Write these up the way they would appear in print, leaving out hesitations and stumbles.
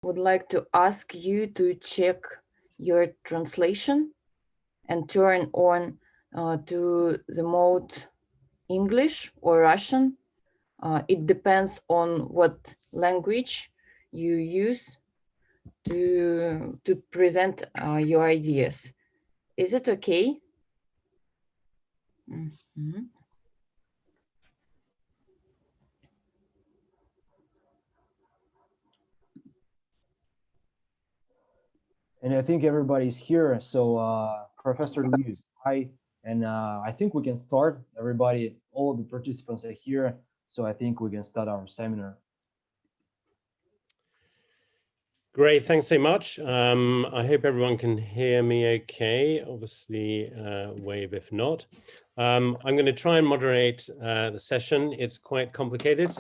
would like to ask you to check your translation and turn on to the mode English or Russian. It depends on what language you use to present your ideas. Is it okay? Mm-hmm. And I think everybody's here. So Professor Luis, hi. And I think we can start. Everybody, all of the participants are here. So I think we can start our seminar. Great, thanks so much. I hope everyone can hear me okay. Obviously, wave if not. I'm going to try and moderate the session. It's quite complicated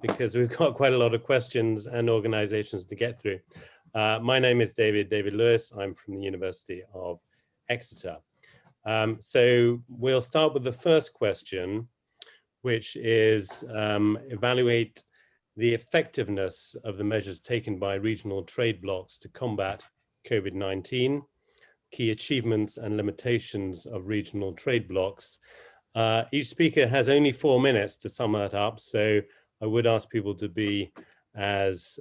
because we've got quite a lot of questions and organizations to get through. My name is David Lewis. I'm from the University of Exeter. So we'll start with the first question, which is evaluate the effectiveness of the measures taken by regional trade blocs to combat COVID-19, key achievements and limitations of regional trade blocs. Each speaker has only 4 minutes to sum that up, so I would ask people to be as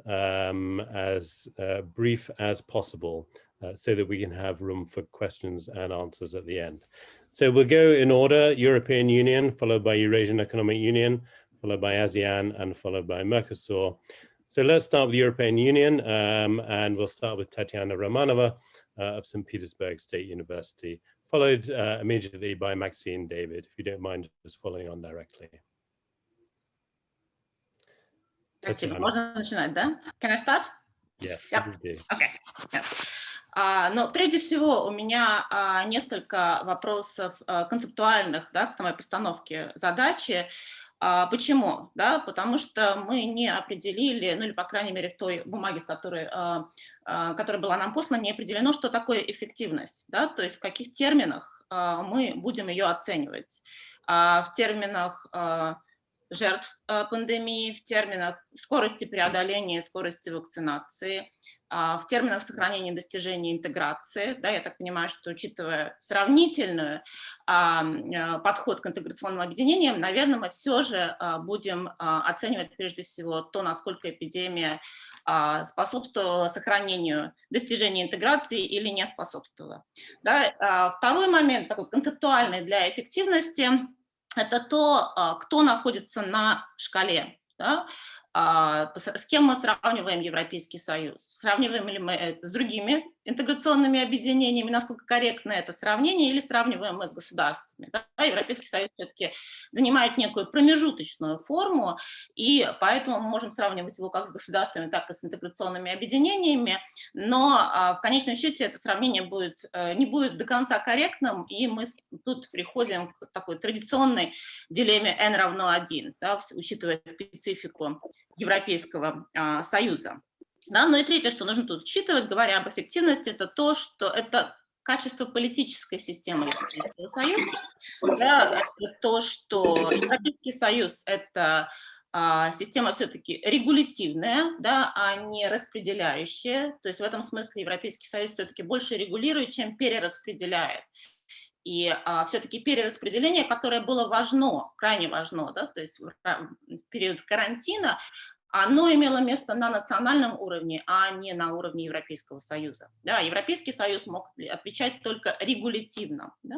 brief as possible so that we can have room for questions and answers at the end. So we'll go in order: European Union, followed by Eurasian Economic Union, followed by Asean, and followed by Mercosur. So let's start with the European Union, and we'll start with Tatiana Romanova of St. Petersburg State University, followed immediately by Maxine David, if you don't mind just following on directly. Спасибо. Можно начинать, да? Can I start? Yeah. Okay. Yeah. Но прежде всего у меня несколько вопросов концептуальных, да, к самой постановке задачи. Почему? Да, потому что мы не определили, ну или по крайней мере в той бумаге, которая была нам послана, не определено, что такое эффективность, да, то есть в каких терминах мы будем ее оценивать. В терминах жертв пандемии, в терминах скорости преодоления, скорости вакцинации, в терминах сохранения достижений интеграции. Да, я так понимаю, что учитывая сравнительный подход к интеграционным объединениям, наверное, мы все же будем оценивать прежде всего то, насколько эпидемия способствовала сохранению достижений интеграции или не способствовала. Да, второй момент, такой концептуальный для эффективности, это то, кто находится на шкале, да? С кем мы сравниваем Европейский Союз, сравниваем ли мы это с другими интеграционными объединениями, насколько корректно это сравнение, или сравниваем мы с государствами. Да? Европейский Союз все-таки занимает некую промежуточную форму, и поэтому мы можем сравнивать его как с государствами, так и с интеграционными объединениями, но в конечном счете это сравнение не будет до конца корректным, и мы тут приходим к такой традиционной дилемме n равно 1, да, учитывая специфику Европейского Союза. Да, ну и третье, что нужно тут учитывать, говоря об эффективности, это то, что это качество политической системы Европейского Союза, да, это то, что Европейский Союз – это система все-таки регулятивная, да, а не распределяющая, то есть в этом смысле Европейский Союз все-таки больше регулирует, чем перераспределяет. И все-таки перераспределение, которое было важно, крайне важно, да, то есть в период карантина, оно имело место на национальном уровне, а не на уровне Европейского Союза. Да, Европейский Союз мог отвечать только регулятивно. Да.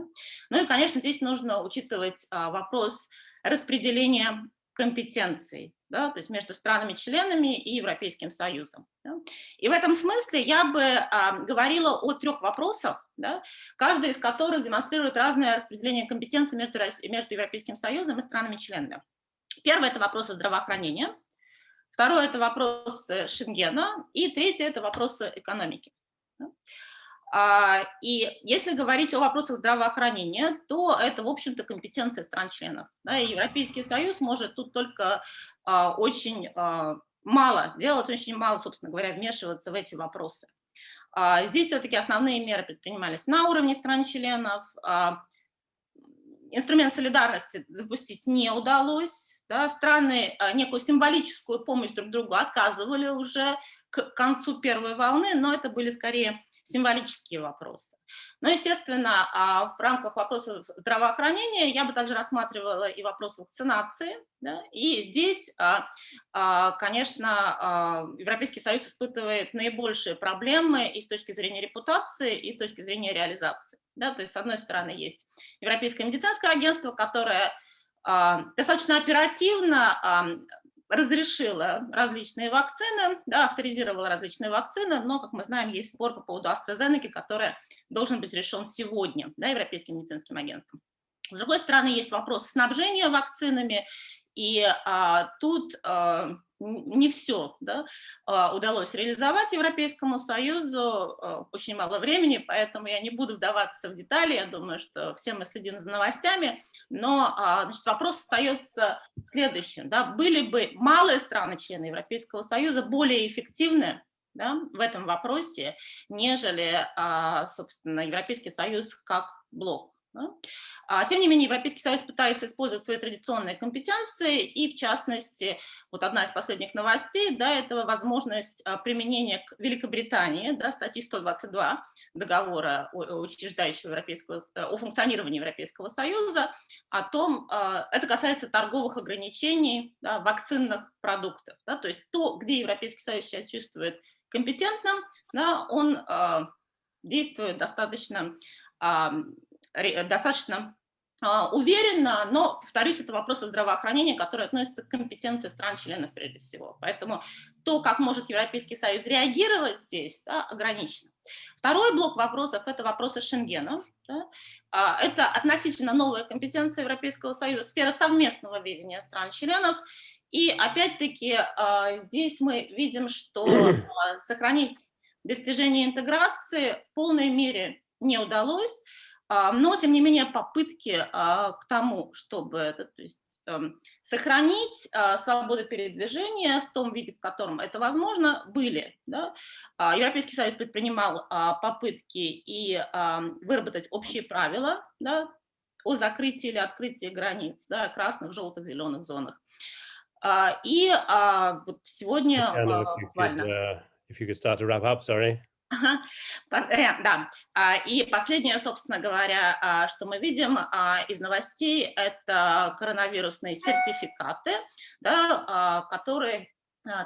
Ну и, конечно, здесь нужно учитывать вопрос распределения компетенций, да, то есть между странами-членами и Европейским Союзом. Да. И в этом смысле я бы говорила о 3 вопросах, да, каждый из которых демонстрирует разное распределение компетенций между Европейским Союзом и странами-членами. Первый – это вопросы здравоохранения, второй – это вопрос Шенгена, и третий – это вопросы экономики. Да. И если говорить о вопросах здравоохранения, то это, в общем-то, компетенция стран-членов. Да, и Европейский Союз может тут только очень мало делать, очень мало, собственно говоря, вмешиваться в эти вопросы. Здесь все-таки основные меры предпринимались на уровне стран-членов. Инструмент солидарности запустить не удалось, да, страны некую символическую помощь друг другу оказывали уже к концу первой волны, но это были скорее символические вопросы. Но, естественно, в рамках вопросов здравоохранения я бы также рассматривала и вопрос вакцинации. Да, и здесь, конечно, Европейский Союз испытывает наибольшие проблемы и с точки зрения репутации, и с точки зрения реализации. Да, то есть, с одной стороны, есть Европейское медицинское агентство, которое достаточно оперативно разрешила различные вакцины, да, авторизировала различные вакцины, но, как мы знаем, есть спор по поводу AstraZeneca, который должен быть решен сегодня, да, Европейским медицинским агентством. С другой стороны, есть вопрос снабжения вакцинами, и тут не все, да, удалось реализовать Европейскому Союзу, очень мало времени, поэтому я не буду вдаваться в детали, я думаю, что все мы следим за новостями, но значит, вопрос остается следующим. Да, были бы малые страны, члены Европейского Союза, более эффективны, да, в этом вопросе, нежели, собственно, Европейский Союз как блок. Да? Тем не менее, Европейский Союз пытается использовать свои традиционные компетенции, и, в частности, вот одна из последних новостей, да, это возможность применения к Великобритании, да, статьи 122 договора о функционировании Европейского Союза, о том, это касается торговых ограничений, да, вакцинных продуктов, да, то есть то, где Европейский Союз сейчас чувствует компетентным, да, он действует достаточно уверенно, но, повторюсь, это вопросы здравоохранения, которые относятся к компетенции стран-членов прежде всего. Поэтому то, как может Европейский Союз реагировать здесь, да, ограничено. Второй блок вопросов – это вопросы Шенгена. Да. Это относительно новая компетенция Европейского Союза, сфера совместного ведения стран-членов. И опять-таки здесь мы видим, что сохранить достижение интеграции в полной мере не удалось. Но, тем не менее, попытки к тому, чтобы то есть, сохранить свободу передвижения в том виде, в котором это возможно, были. Да? Европейский Союз предпринимал попытки и выработать общие правила, да, о закрытии или открытии границ, да, красных, желтых, зеленых зонах. И вот сегодня буквально... If you could start to wrap up, sorry. Да, и последнее, собственно говоря, что мы видим из новостей, это коронавирусные сертификаты, да, которые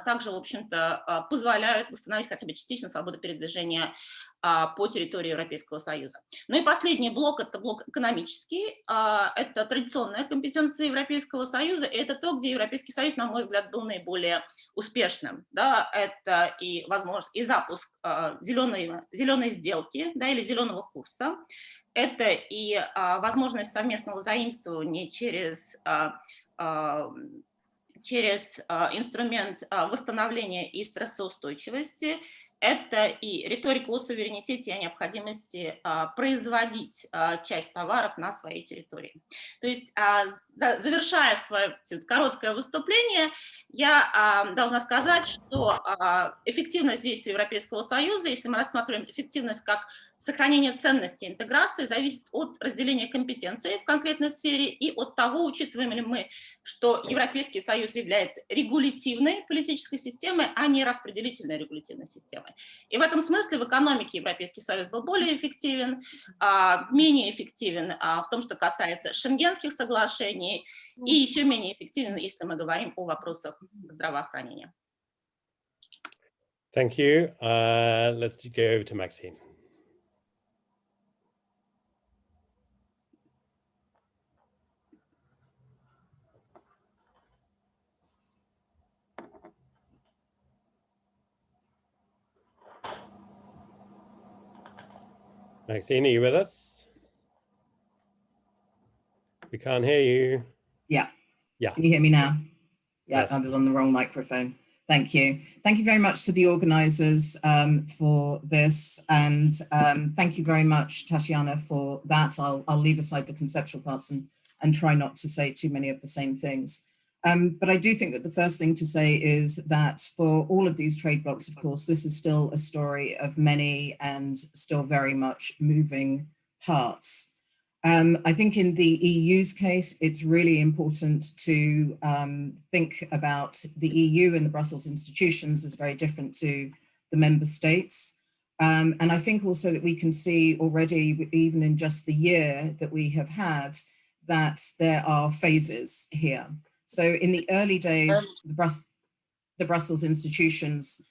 также, в общем-то, позволяют восстановить хотя бы частично свободу передвижения по территории Европейского Союза. Ну и последний блок – это блок экономический, это традиционная компетенция Европейского Союза, и это то, где Европейский Союз, на мой взгляд, был наиболее успешным. Да? Это и возможность, и запуск зеленой сделки, да, или зеленого курса, это и возможность совместного заимствования через инструмент восстановления и стрессоустойчивости, это и риторика о суверенитете и о необходимости производить часть товаров на своей территории. То есть, завершая свое короткое выступление, я должна сказать, что эффективность действий Европейского Союза, если мы рассматриваем эффективность как сохранение ценности интеграции, зависит от разделения компетенций в конкретной сфере и от того, учитываем ли мы, что Европейский Союз является регулятивной политической системой, а не распределительной регулятивной системой. И в этом смысле в экономике Европейский Союз был более эффективен, менее эффективен в том, что касается шенгенских соглашений, и еще менее эффективен, если мы говорим о вопросах здравоохранения. Thank you. Let's go over to Maxine. Maxine, are you with us? We can't hear you. Yeah. Yeah. Can you hear me now? Yeah, Yes. I was on the wrong microphone. Thank you. Thank you very much to the organizers for this. And thank you very much, Tatiana, for that. I'll leave aside the conceptual parts and try not to say too many of the same things. But I do think that the first thing to say is that for all of these trade blocs, of course, this is still a story of many and still very much moving parts. I think in the EU's case, it's really important to think about the EU and the Brussels institutions as very different to the member states. And I think also that we can see already, even in just the year that we have had, that there are phases here. So in the early days, the Brussels institutions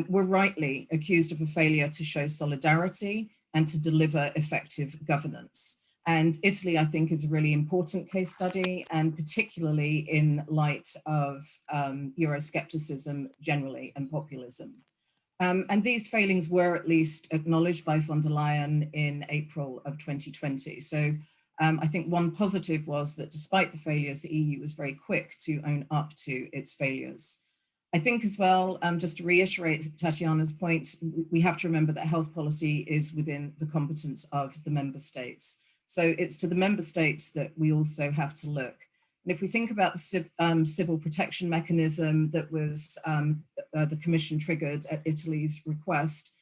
were rightly accused of a failure to show solidarity and to deliver effective governance. And Italy, I think, is a really important case study, and particularly in light of Euroscepticism generally and populism. And these failings were at least acknowledged by von der Leyen in April of 2020. So I think one positive was that despite the failures, the EU was very quick to own up to its failures. I think as well, just to reiterate Tatiana's point, we have to remember that health policy is within the competence of the member states. So it's to the member states that we also have to look. And if we think about the civil protection mechanism that was the Commission triggered at Italy's request,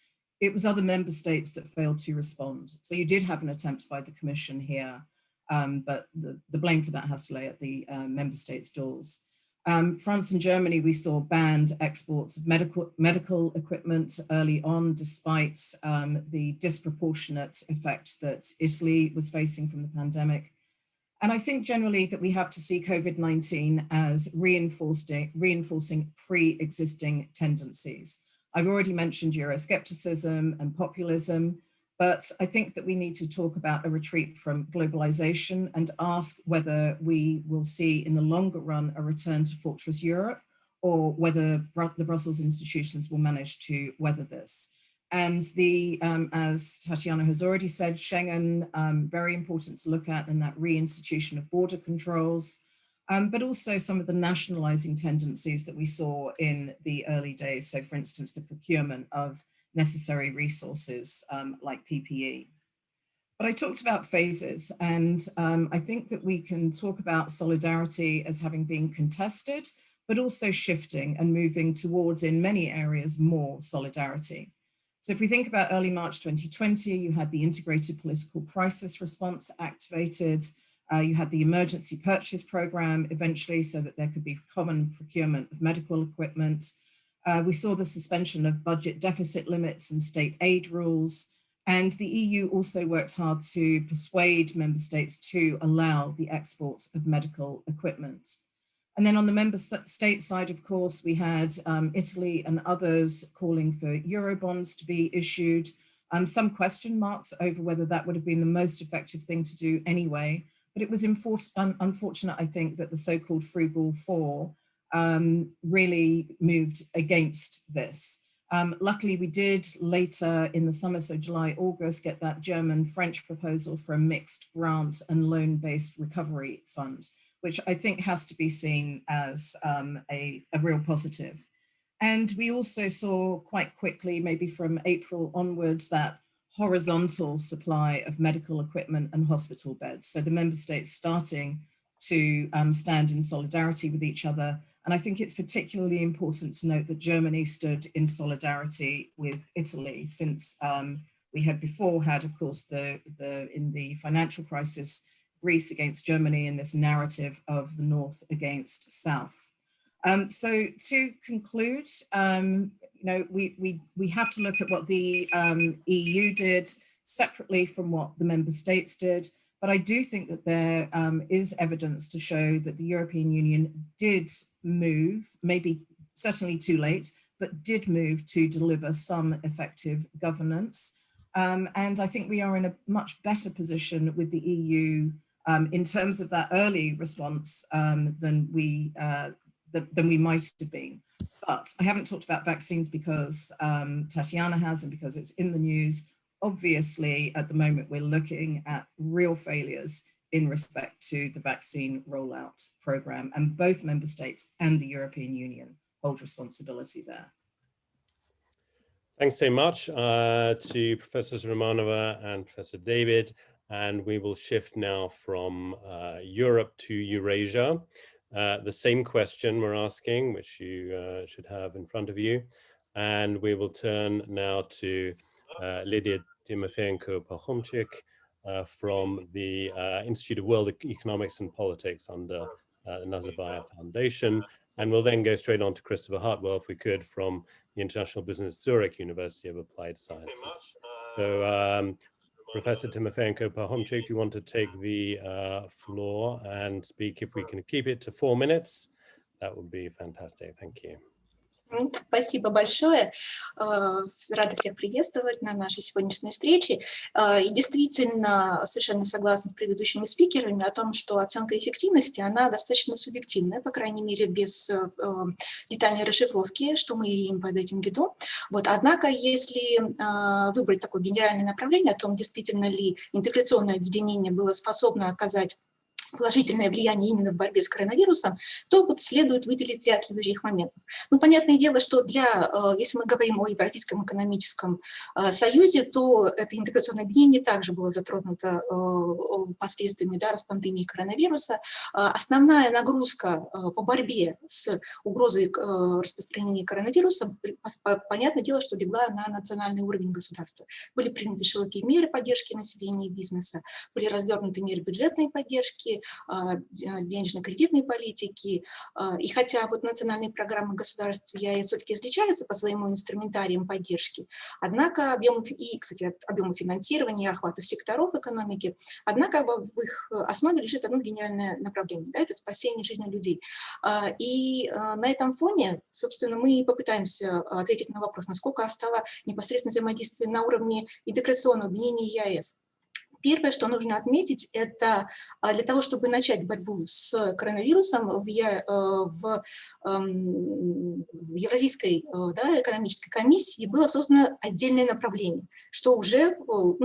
it was other member states that failed to respond. So you did have an attempt by the Commission here, but the blame for that has to lay at the member states' doors. France and Germany, we saw banned exports of medical equipment early on, despite the disproportionate effect that Italy was facing from the pandemic. And I think generally that we have to see COVID-19 as reinforcing pre-existing tendencies. I've already mentioned Euroscepticism and populism, but I think that we need to talk about a retreat from globalization and ask whether we will see in the longer run a return to Fortress Europe, or whether the Brussels institutions will manage to weather this. And as Tatiana has already said, Schengen, very important to look at, and that reinstitution of border controls, but also some of the nationalizing tendencies that we saw in the early days. So for instance, the procurement of necessary resources like PPE. But I talked about phases, and I think that we can talk about solidarity as having been contested, but also shifting and moving towards, in many areas, more solidarity. So if we think about early March 2020, you had the integrated political crisis response activated. You had the emergency purchase program eventually, so that there could be common procurement of medical equipment. We saw the suspension of budget deficit limits and state aid rules. And the EU also worked hard to persuade member states to allow the export of medical equipment. And then on the member state side, of course, we had Italy and others calling for Eurobonds to be issued. Some question marks over whether that would have been the most effective thing to do anyway. But it was unfortunate, I think, that the so-called Frugal Four really moved against this. Luckily, we did later in the summer, so July, August, get that German-French proposal for a mixed grant and loan-based recovery fund, which I think has to be seen as a real positive. And we also saw quite quickly, maybe from April onwards, that horizontal supply of medical equipment and hospital beds. So the member states starting to stand in solidarity with each other. And I think it's particularly important to note that Germany stood in solidarity with Italy, since we had before had, of course, in the financial crisis, Greece against Germany, and this narrative of the North against South. So to conclude, we have to look at what the EU did separately from what the member states did. But I do think that there is evidence to show that the European Union did move, maybe certainly too late, but did move to deliver some effective governance. And I think we are in a much better position with the EU in terms of that early response than we might have been. But I haven't talked about vaccines because Tatiana has, and because it's in the news. Obviously, at the moment, we're looking at real failures in respect to the vaccine rollout program, and both member states and the European Union hold responsibility there. Thanks so much to Professors Romanova and Professor David. And we will shift now from Europe to Eurasia. The same question we're asking, which you should have in front of you. And we will turn now to Lydia Timofeyenko-Pahomchik, from the Institute of World Economics and Politics under the Nazarbayev Foundation, and we'll then go straight on to Christopher Hartwell, if we could, from the International Business Zurich University of Applied Sciences. So Professor Timofeyenko-Pahomczyk, do you want to take the floor and speak? If we can keep it to 4 minutes, that would be fantastic. Thank you. Спасибо большое. Рада всех приветствовать на нашей сегодняшней встрече. И действительно, совершенно согласна с предыдущими спикерами о том, что оценка эффективности, она достаточно субъективная, по крайней мере, без детальной расшифровки, что мы имеем под этим в виду. Вот. Однако, если выбрать такое генеральное направление о том, действительно ли интеграционное объединение было способно оказать положительное влияние именно в борьбе с коронавирусом, то вот следует выделить ряд следующих моментов. Ну, понятное дело, что если мы говорим о Евразийском экономическом союзе, то это интеграционное объединение также было затронуто последствиями, да, пандемии коронавируса. Основная нагрузка по борьбе с угрозой распространения коронавируса, понятное дело, что легла на национальный уровень государства. Были приняты широкие меры поддержки населения и бизнеса, были развернуты меры бюджетной поддержки, денежно-кредитной политики. И хотя вот национальные программы государств ЕАЭС все-таки отличаются по своему инструментариям поддержки, однако объему финансирования, охвату секторов экономики, однако в их основе лежит одно генеральное направление, да, это спасение жизни людей. И на этом фоне, собственно, мы попытаемся ответить на вопрос, насколько стало непосредственно взаимодействие на уровне интеграционного объединения ЕАЭС. Первое, что нужно отметить, это для того, чтобы начать борьбу с коронавирусом в Евразийской, да, экономической комиссии было создано отдельное направление, что уже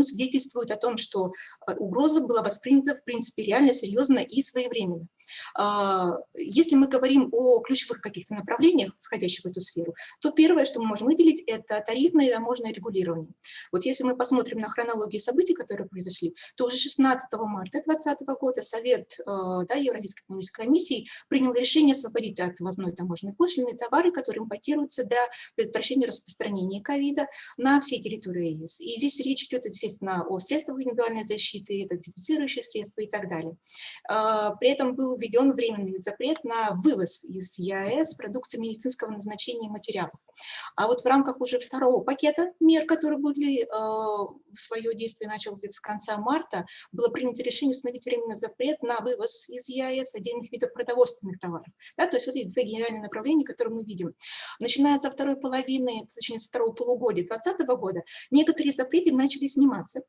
свидетельствует о том, что угроза была воспринята в принципе реально, серьезно и своевременно. Если мы говорим о ключевых каких-то направлениях, входящих в эту сферу, то первое, что мы можем выделить, это тарифное и таможенное регулирование. Вот если мы посмотрим на хронологию событий, которые произошли, то уже 16 марта 2020 года Совет, да, Евразийской экономической комиссии принял решение освободить от ввозной таможенной пошлины товары, которые импортируются для предотвращения распространения ковида на всей территории ЕС. И здесь речь идет, естественно, о средствах индивидуальной защиты, это дезинфицирующие средства и так далее. При этом был введен временный запрет на вывоз из ЕАЭС продукции медицинского назначения и материалов. А вот в рамках уже второго пакета мер, которые были, свое действие началось где-то с конца марта, было принято решение установить временный запрет на вывоз из ЕАЭС отдельных видов продовольственных товаров. Да, то есть вот эти две генеральные направления, которые мы видим. Начиная со второй половины, точнее, со второго полугодия 2020 года, некоторые запреты начали сниматься.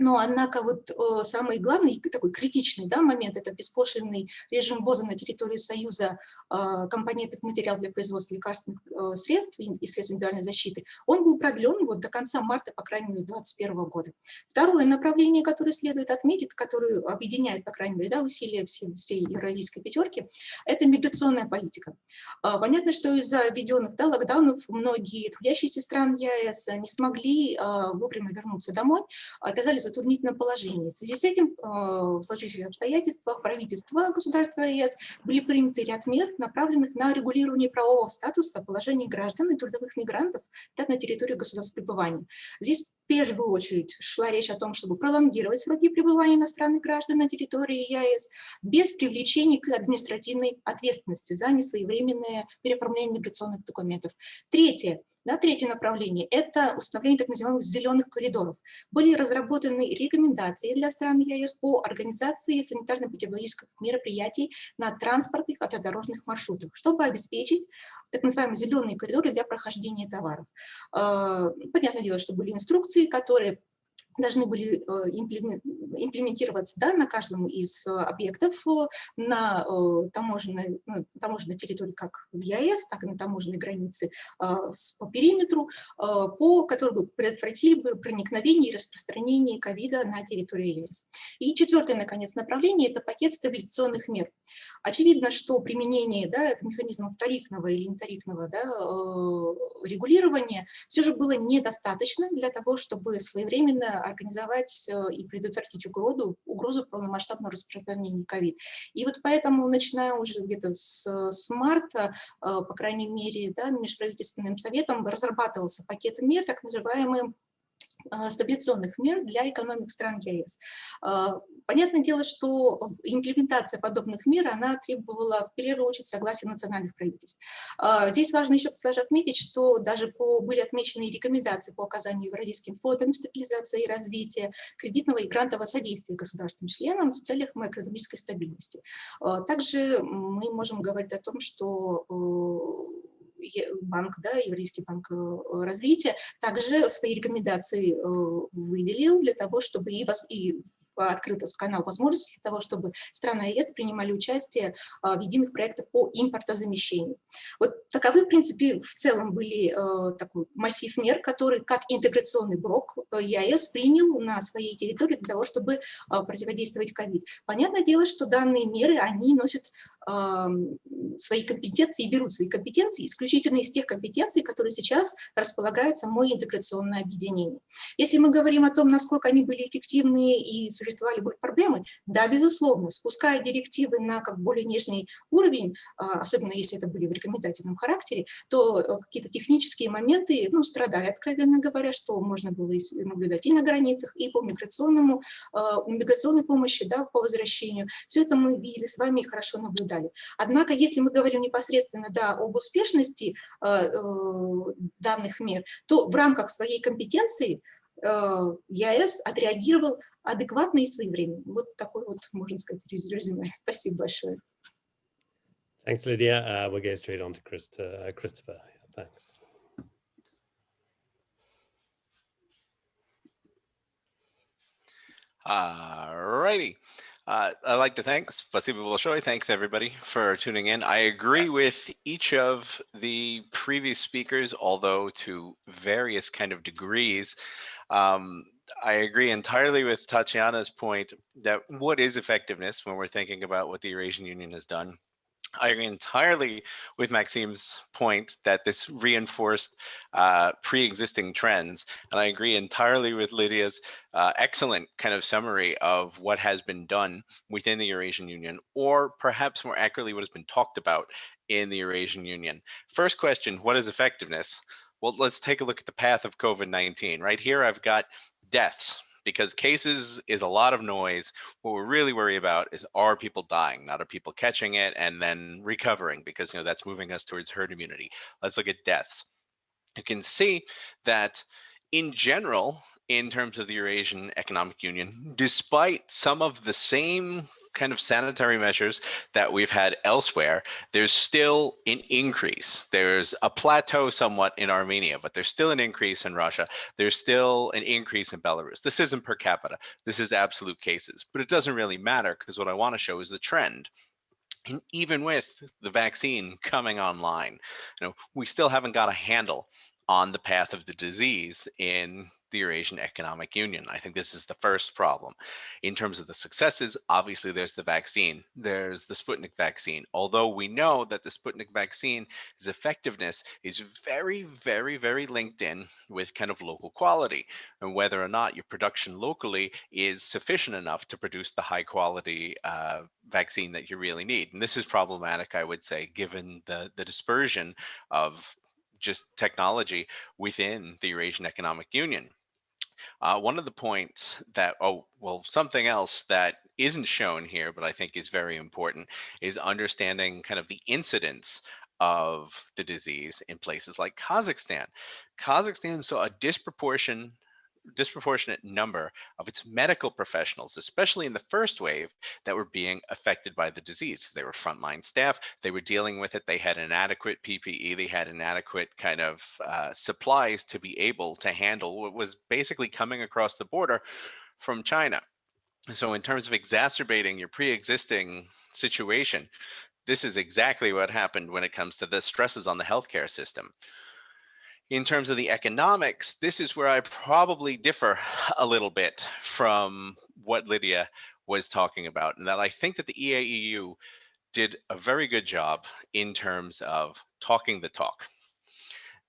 Но, однако, вот самый главный, такой критичный, да, момент – это беспошлинный режим ввоза на территорию Союза компонентов материалов для производства лекарственных средств и средств индивидуальной защиты. Он был продлен вот до конца марта, по крайней мере, 2021 года. Второе направление, которое следует отметить, которое объединяет, по крайней мере, да, усилия всей Евразийской пятерки, это миграционная политика. Понятно, что из-за введенных, да, локдаунов многие трудящиеся стран ЕАЭС не смогли вовремя вернуться домой, оказались в затруднительном положении. В связи с этим в сложившихся обстоятельствах правительства государства ЕС были приняты ряд мер, направленных на регулирование правового статуса положения граждан и трудовых мигрантов на территории государства пребывания. Здесь в первую очередь шла речь о том, чтобы пролонгировать сроки пребывания иностранных граждан на территории ЕАЭС без привлечения к административной ответственности за несвоевременное переоформление миграционных документов. Третье направление – это установление так называемых зеленых коридоров. Были разработаны рекомендации для стран ЕАЭС по организации санитарно-эпидемиологических мероприятий на транспортных автодорожных маршрутах, чтобы обеспечить так называемые зеленые коридоры для прохождения товаров. Понятное дело, что были инструкции, которые должны были имплементироваться, да, на каждом из объектов на таможенной территории как в ЕАЭС, так и на таможенной границе по периметру, которые бы предотвратили проникновение и распространение ковида на территории ЕАЭС. И четвертое, наконец, направление – это пакет стабилизационных мер. Очевидно, что применение, да, механизмов тарифного или нетарифного, да, регулирования все же было недостаточно для того, чтобы своевременно организовать и предотвратить угрозу полномасштабного распространения ковид. И вот поэтому, начиная уже где-то с марта, по крайней мере, да, межправительственным советом разрабатывался пакет мер, так называемые стабилизационных мер для экономик стран ЕС. Понятное дело, что имплементация подобных мер, она требовала в первую очередь согласия национальных правительств. Здесь важно еще также отметить, что даже были отмечены рекомендации по оказанию Евразийским фондом стабилизации и развития, кредитного и грантового содействия государствам-членам в целях макроэкономической стабильности. Также мы можем говорить о том, что банк, да, Евразийский банк развития, также свои рекомендации выделил для того, чтобы и открыт канал возможностей для того, чтобы страны ЕС принимали участие в единых проектах по импортозамещению. Вот таковы, в принципе, в целом были такой массив мер, который как интеграционный блок ЕС принял на своей территории для того, чтобы противодействовать ковид. Понятное дело, что данные меры, они носят свои компетенции и берут свои компетенции исключительно из тех компетенций, которые сейчас располагает само интеграционное объединение. Если мы говорим о том, насколько они были эффективны и существовали бы проблемы, да, безусловно, спуская директивы на более нежный уровень, особенно если это были в рекомендательном характере, то какие-то технические моменты, страдали, откровенно говоря, что можно было наблюдать и на границах, и по миграционной помощи, да, по возвращению. Все это мы видели с вами и хорошо наблюдали. Однако, если мы говорим непосредственно, да, об успешности данных мер, то в рамках своей компетенции ЕС отреагировал адекватно и своевременно. Вот такой вот, можно сказать, резюме. Спасибо большое. Thanks, Lydia. We'll go straight on to Christopher. Thanks. All righty. I'd like to спасибо большое. Thanks everybody for tuning in. I agree with each of the previous speakers, although to various kind of degrees. I agree entirely with Tatiana's point that what is effectiveness when we're thinking about what the Eurasian Union has done. I agree entirely with Maxime's point that this reinforced pre-existing trends. And I agree entirely with Lydia's excellent kind of summary of what has been done within the Eurasian Union, or perhaps more accurately, what has been talked about in the Eurasian Union. First question, what is effectiveness? Well, let's take a look at the path of COVID-19. Right here, I've got deaths. Because cases is a lot of noise. What we're really worried about is, are people dying? Not are people catching it and then recovering, because that's moving us towards herd immunity. Let's look at deaths. You can see that in general, in terms of the Eurasian Economic Union, despite some of the same kind of sanitary measures that we've had elsewhere, there's still an increase. There's a plateau somewhat in Armenia, but there's still an increase in Russia. There's still an increase in Belarus. This isn't per capita. This is absolute cases, but it doesn't really matter, because what I want to show is the trend. And even with the vaccine coming online, we still haven't got a handle on the path of the disease in the Eurasian Economic Union. I think this is the first problem. In terms of the successes, obviously there's the vaccine, there's the Sputnik vaccine. Although we know that the Sputnik vaccine's effectiveness is very, very, very linked in with kind of local quality, and whether or not your production locally is sufficient enough to produce the high quality vaccine that you really need. And this is problematic, I would say, given the dispersion of just technology within the Eurasian Economic Union. One of the points that, something else that isn't shown here, but I think is very important, is understanding kind of the incidence of the disease in places like Kazakhstan. Kazakhstan saw a disproportionate number of its medical professionals, especially in the first wave, that were being affected by the disease. They were frontline staff, they were dealing with it, they had inadequate PPE, they had inadequate kind of supplies to be able to handle what was basically coming across the border from China. So in terms of exacerbating your pre-existing situation, this is exactly what happened when it comes to the stresses on the healthcare system. In terms of the economics, this is where I probably differ a little bit from what Lydia was talking about, and that I think that the EAEU did a very good job in terms of talking the talk.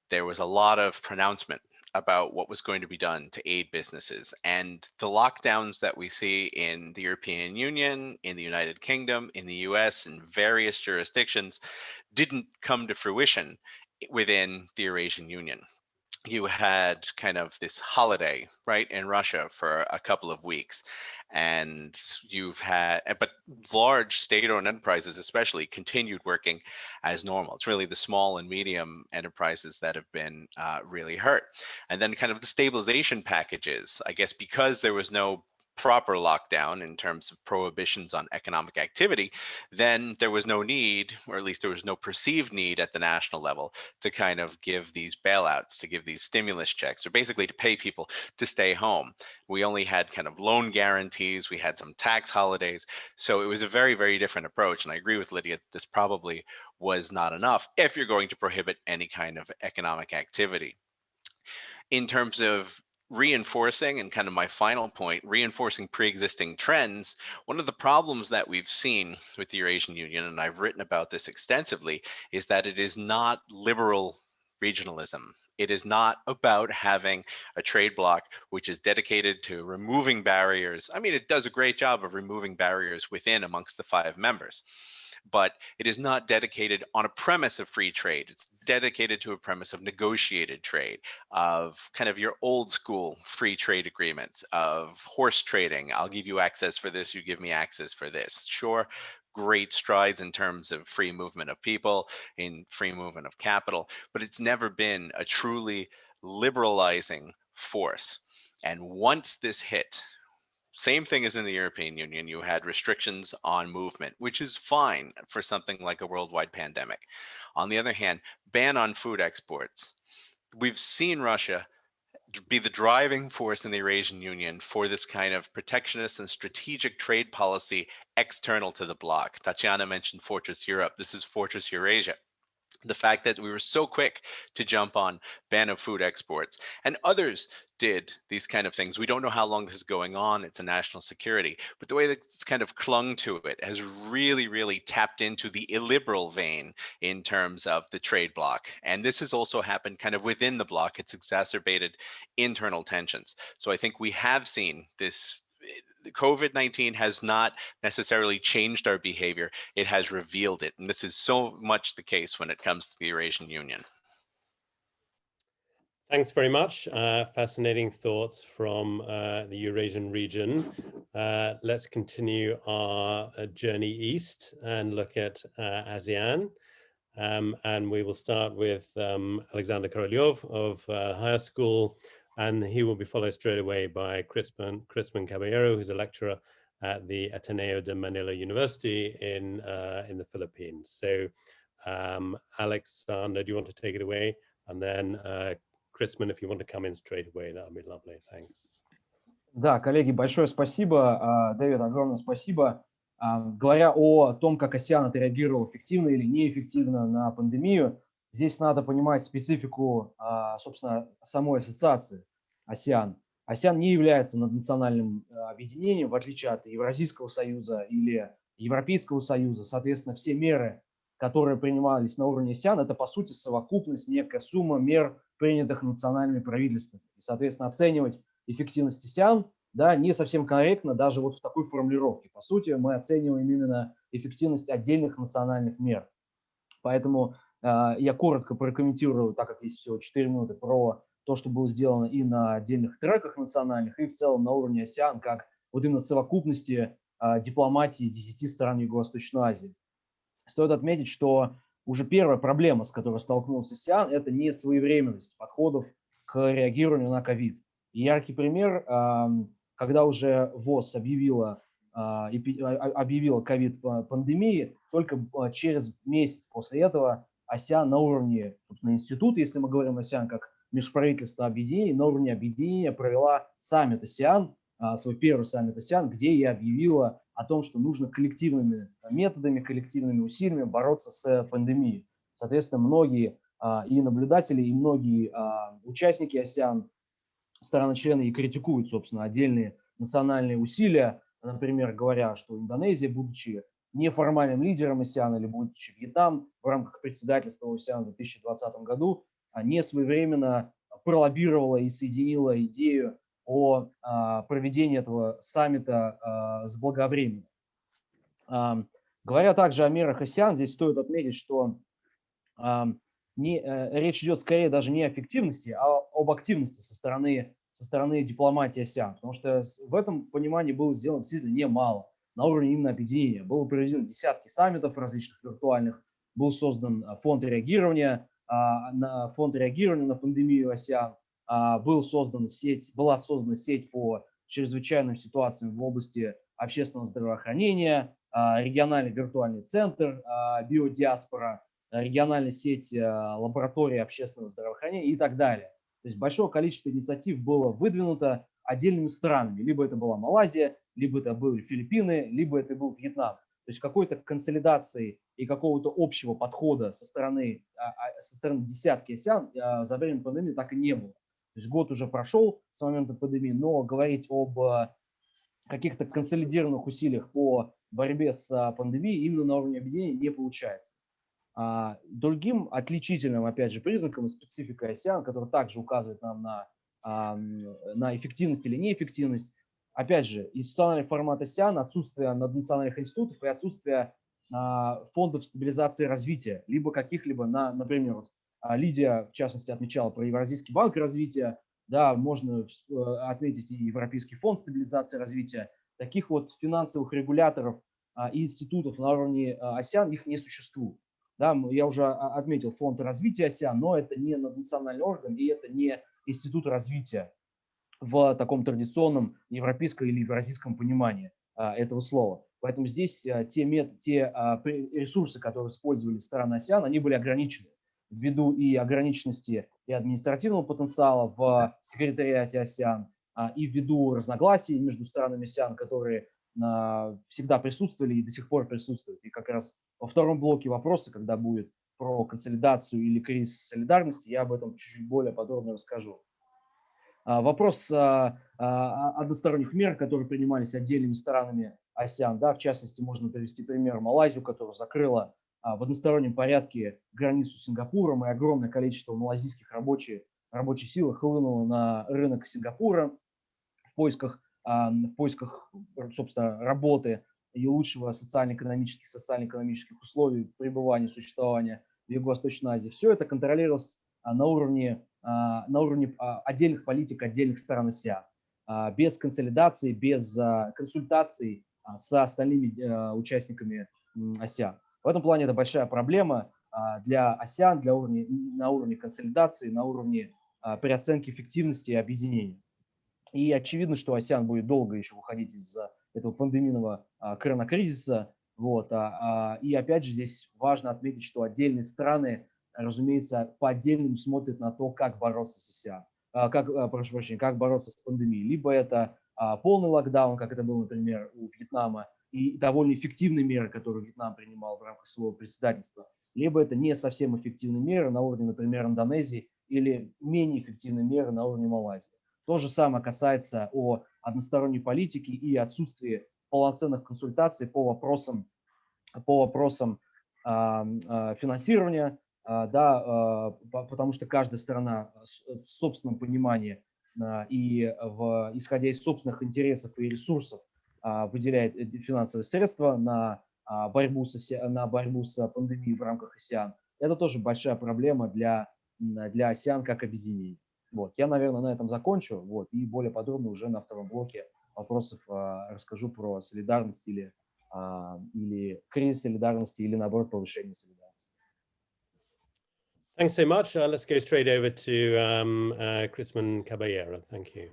There was a lot of pronouncement about what was going to be done to aid businesses, and the lockdowns that we see in the European Union, in the United Kingdom, in the US, and various jurisdictions didn't come to fruition within the Eurasian Union. you had kind of this holiday, right, in Russia for a couple of weeks. And but large state-owned enterprises especially continued working as normal. It's really the small and medium enterprises that have been really hurt. And then kind of the stabilization packages, I guess, because there was no proper lockdown in terms of prohibitions on economic activity, then there was no need, or at least there was no perceived need at the national level to kind of give these bailouts, to give these stimulus checks, or basically to pay people to stay home. We only had kind of loan guarantees, we had some tax holidays. So it was a very, very different approach. And I agree with Lydia, this probably was not enough if you're going to prohibit any kind of economic activity. In terms of reinforcing, and kind of my final point, reinforcing pre-existing trends, one of the problems that we've seen with the Eurasian Union, and I've written about this extensively, is that it is not liberal regionalism. It is not about having a trade bloc which is dedicated to removing barriers. I mean, it does a great job of removing barriers within amongst the 5 members. But it is not dedicated on a premise of free trade. It's dedicated to a premise of negotiated trade, of kind of your old school free trade agreements, of horse trading. I'll give you access for this, you give me access for this. Sure, great strides in terms of free movement of people, in free movement of capital, but it's never been a truly liberalizing force. And once this hit, same thing as in the European Union, you had restrictions on movement, which is fine for something like a worldwide pandemic. On the other hand, ban on food exports. We've seen Russia be the driving force in the Eurasian Union for this kind of protectionist and strategic trade policy external to the bloc. Tatiana mentioned Fortress Europe. This is Fortress Eurasia. The fact that we were so quick to jump on ban of food exports, and others did these kind of things. We don't know how long this is going on. It's a national security, but the way that it's kind of clung to it has really, really tapped into the illiberal vein in terms of the trade bloc. And this has also happened kind of within the bloc. It's exacerbated internal tensions. So I think we have seen this. COVID-19 has not necessarily changed our behavior. It has revealed it. And this is so much the case when it comes to the Eurasian Union. Thanks very much. Fascinating thoughts from the Eurasian region. Let's continue our journey east and look at ASEAN. And we will start with Alexander Korolyov of higher school, and he will be followed straight away by Crispin Caballero, who's a lecturer at the Ateneo de Manila University in the Philippines. So Alexander, do you want to take it away? And then Crispin, if you want to come in straight away, that would be lovely. Thanks. Да, коллеги, большое спасибо. Дэвид, огромное спасибо. Говоря о том, как Asean отреагировал эффективно или неэффективно на пандемию, здесь надо понимать специфику, собственно, самой ассоциации Asean. Asean не является наднациональным объединением, в отличие от Евразийского союза или Европейского союза. Соответственно, все меры, которые принимались на уровне Asean, это, по сути, совокупность, некая сумма мер, принятых национальными правительствами. И, соответственно, оценивать эффективность Asean, да, не совсем корректно даже вот в такой формулировке. По сути, мы оцениваем именно эффективность отдельных национальных мер. Поэтому я коротко прокомментирую, так как есть всего 4 минуты, про то, что было сделано и на отдельных треках национальных, и в целом на уровне Asean, как вот именно совокупности дипломатии 10 стран Юго-Восточной Азии. Стоит отметить, что уже первая проблема, с которой столкнулся Asean, это несвоевременность подходов к реагированию на ковид. И яркий пример, когда уже ВОЗ объявила ковид-пандемии, только через месяц после этого Asean на уровне, собственно, института, если мы говорим Asean как межправительство объединений, на уровне объединения провела саммит Asean, свой первый саммит Asean, где и объявила о том, что нужно коллективными методами, коллективными усилиями бороться с пандемией. Соответственно, многие и наблюдатели, и многие участники Asean, страны-члены, и критикуют, собственно, отдельные национальные усилия, например, говоря, что Индонезия, будучи неформальным лидером Asean, или будучи Вьетнам в рамках председательства Asean в 2020 году, не своевременно пролоббировала и соединила идею о проведении этого саммита заблаговременно. Говоря также о мерах Asean, здесь стоит отметить, что речь идет скорее даже не о эффективности, а об активности со стороны дипломатии Asean, потому что в этом понимании было сделано действительно немало на уровне именно объединения. Было проведено десятки саммитов различных виртуальных, был создан фонд реагирования на пандемию Asean, была создана сеть по чрезвычайным ситуациям в области общественного здравоохранения, региональный виртуальный центр биодиаспора, региональная сеть лабораторий общественного здравоохранения и так далее. То есть большое количество инициатив было выдвинуто отдельными странами. Либо это была Малайзия, либо это были Филиппины, либо это был Вьетнам. То есть какой-то консолидации и какого-то общего подхода со стороны десятки Asean за время пандемии так и не было. То есть год уже прошел с момента пандемии, но говорить об каких-то консолидированных усилиях по борьбе с пандемией именно на уровне объединения не получается. Другим отличительным, опять же, признаком и спецификой Asean, который также указывает нам на эффективность или неэффективность, опять же, институциональный формат Asean, отсутствие наднациональных институтов и отсутствие фондов стабилизации и развития, либо каких-либо, например, вот, Лидия, в частности, отмечала про Евразийский банк развития, да, можно отметить и Европейский фонд стабилизации и развития. Таких вот финансовых регуляторов и институтов на уровне Asean их не существует. Да, я уже отметил фонд развития Asean, но это не наднациональный орган и это не институт развития в таком традиционном европейском или евразийском понимании этого слова. Поэтому здесь те ресурсы, которые использовали стороны Asean, они были ограничены ввиду и ограниченности и административного потенциала в секретариате Asean, и ввиду разногласий между странами Asean, которые всегда присутствовали и до сих пор присутствуют. И как раз во втором блоке вопроса, когда будет про консолидацию или кризис солидарности, я об этом чуть-чуть более подробно расскажу. Вопрос односторонних мер, которые принимались отдельными странами Asean, да, в частности, можно привести пример Малайзию, которая закрыла в одностороннем порядке границу с Сингапуром, и огромное количество малайзийских рабочей силы хлынуло на рынок Сингапура в поисках, собственно, работы и лучшего социально-экономических условий пребывания, существования в Юго-Восточной Азии. Все это контролировалось на уровне отдельных политик отдельных стран Asean, без консолидации, без консультаций с остальными участниками Asean. В этом плане это большая проблема для Asean, на уровне консолидации, на уровне переоценки эффективности и объединения. И очевидно, что Asean будет долго еще выходить из этого пандемийного коронакризиса. Вот. И опять же здесь важно отметить, что отдельные страны, разумеется, по отдельному смотрят на то, как бороться с Asean, как бороться с пандемией. Либо это полный локдаун, как это было, например, у Вьетнама, и довольно эффективные меры, которые Вьетнам принимал в рамках своего председательства, либо это не совсем эффективные меры на уровне, например, Индонезии, или менее эффективные меры на уровне Малайзии. То же самое касается односторонней политики и отсутствия полноценных консультаций по вопросам финансирования, да, потому что каждая сторона в собственном понимании и исходя из собственных интересов и ресурсов выделяет финансовые средства на борьбу с пандемией в рамках Asean. Это тоже большая проблема для Asean как объединения. Вот. Я, наверное, на этом закончу, вот, и более подробно уже на втором блоке вопросов расскажу про солидарность или кризис солидарности, или, наоборот, повышение солидарности. Thanks so much. Let's go straight over to Crispin Caballero. Thank you.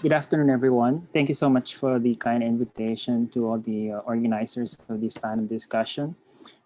Good afternoon, everyone. Thank you so much for the kind invitation to all the organizers of this panel discussion.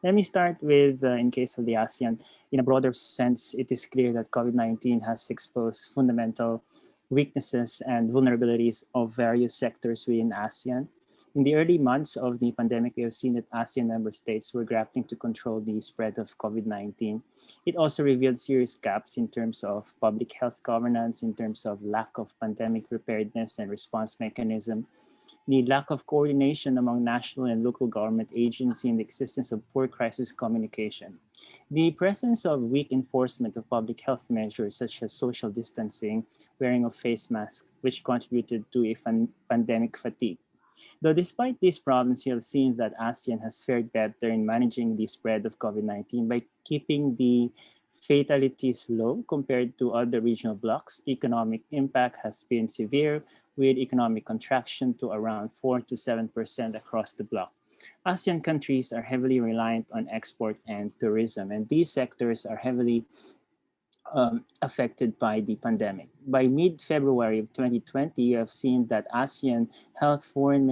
Let me start with, in case of the ASEAN, in a broader sense, it is clear that COVID-19 has exposed fundamental weaknesses and vulnerabilities of various sectors within ASEAN. In the early months of the pandemic, we have seen that ASEAN member states were grappling to control the spread of COVID-19. It also revealed serious gaps in terms of public health governance, in terms of lack of pandemic preparedness and response mechanism, the lack of coordination among national and local government agencies, and the existence of poor crisis communication. The presence of weak enforcement of public health measures such as social distancing, wearing of face masks, which contributed to a pandemic fatigue. Though despite these problems, you have seen that ASEAN has fared better in managing the spread of COVID-19 by keeping the fatalities low compared to other regional blocs. Economic impact has been severe, with economic contraction to around 4 to 7% across the bloc. ASEAN countries are heavily reliant on export and tourism, and these sectors are heavily affected by the pandemic. By mid-February of 2020, you have seen that ASEAN health, foreign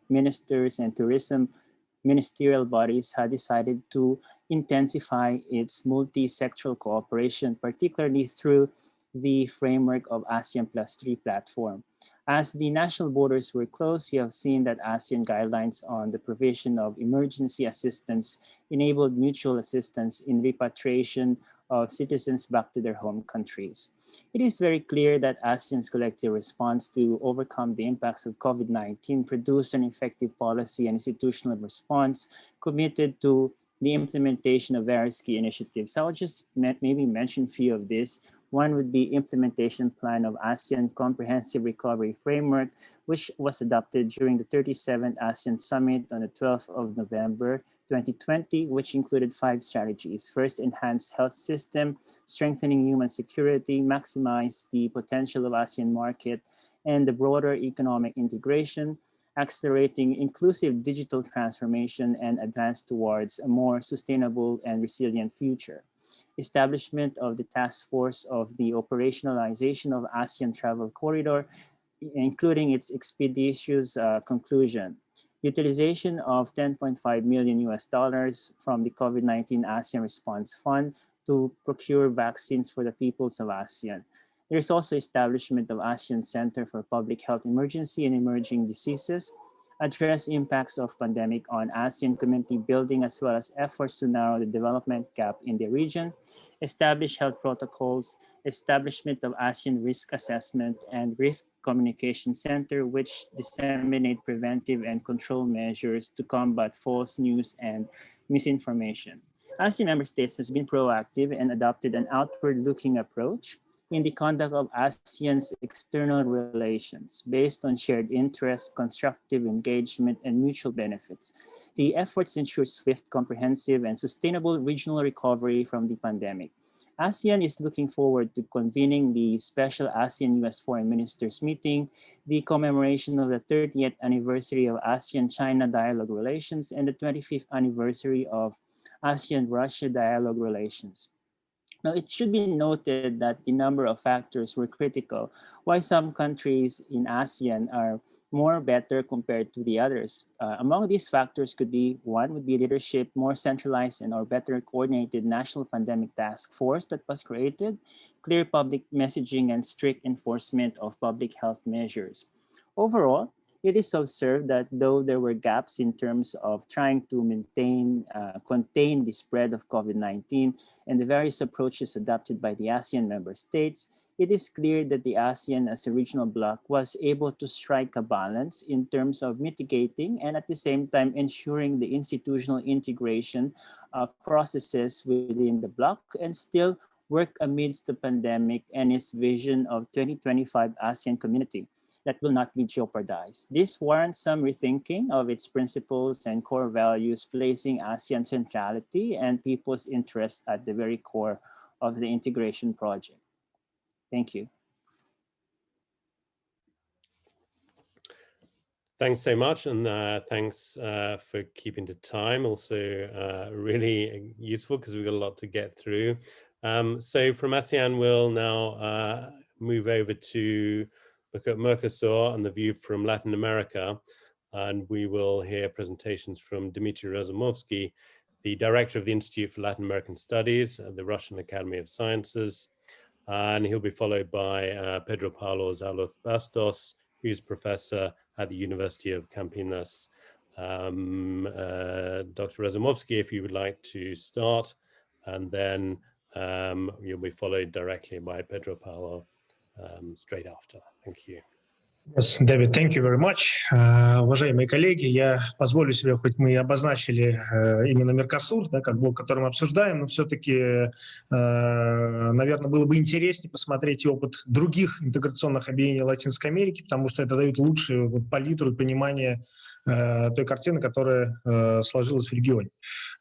ministers, and tourism ministerial bodies had decided to intensify its multi-sectoral cooperation, particularly through the framework of ASEAN +3 platform. As the national borders were closed, we have seen that ASEAN guidelines on the provision of emergency assistance enabled mutual assistance in repatriation of citizens back to their home countries. It is very clear that ASEAN's collective response to overcome the impacts of COVID-19 produced an effective policy and institutional response committed to the implementation of various key initiatives. I will just maybe mention a few of these. One would be implementation plan of ASEAN Comprehensive Recovery Framework, which was adopted during the 37th ASEAN Summit on the 12th of November 2020, which included 5 strategies. First, enhance health system, strengthening human security, maximize the potential of ASEAN market, and the broader economic integration, accelerating inclusive digital transformation, and advance towards a more sustainable and resilient future. Establishment of the task force of the operationalization of ASEAN Travel Corridor, including its expeditious conclusion. Utilization of $10.5 million from the COVID-19 ASEAN Response Fund to procure vaccines for the peoples of ASEAN. There is also establishment of ASEAN Center for Public Health Emergency and Emerging Diseases, address impacts of pandemic on ASEAN community building, as well as efforts to narrow the development gap in the region, establish health protocols, establishment of ASEAN Risk Assessment and Risk Communication Center, which disseminate preventive and control measures to combat false news and misinformation. ASEAN member states has been proactive and adopted an outward-looking approach in the conduct of ASEAN's external relations based on shared interests, constructive engagement, and mutual benefits. The efforts ensure swift, comprehensive, and sustainable regional recovery from the pandemic. ASEAN is looking forward to convening the special ASEAN-US Foreign Ministers meeting, the commemoration of the 30th anniversary of ASEAN-China dialogue relations, and the 25th anniversary of ASEAN-Russia dialogue relations. Now, it should be noted that the number of factors were critical, why some countries in ASEAN are more better compared to the others. Among these factors could be, one would be leadership, more centralized and or better coordinated national pandemic task force that was created, clear public messaging, and strict enforcement of public health measures. Overall, it is observed that though there were gaps in terms of trying to contain the spread of COVID-19 and the various approaches adopted by the ASEAN member states, it is clear that the ASEAN as a regional bloc was able to strike a balance in terms of mitigating and at the same time ensuring the institutional integration processes within the bloc and still work amidst the pandemic and its vision of 2025 ASEAN community that will not be jeopardized. This warrants some rethinking of its principles and core values, placing ASEAN centrality and people's interests at the very core of the integration project. Thank you. Thanks so much, and thanks for keeping to time. Also really useful because we've got a lot to get through. So from ASEAN, we'll now move over to look at Mercosur and the view from Latin America. And we will hear presentations from Dmitry Razumovsky, the director of the Institute for Latin American Studies at the Russian Academy of Sciences. And he'll be followed by Pedro Paulo Zaluz Bastos, who's professor at the University of Campinas. Dr. Razumovsky, if you would like to start, and then you'll be followed directly by Pedro Paulo straight after. Thank you. Yes, David, thank you very much. Уважаемые коллеги, я позволю себе, хоть мы и обозначили именно Меркосур, да, как блок, который мы обсуждаем, но все-таки, наверное, было бы интереснее посмотреть и опыт других интеграционных объединений Латинской Америки, потому что это дает лучшую палитру и понимание той картины, которая сложилась в регионе.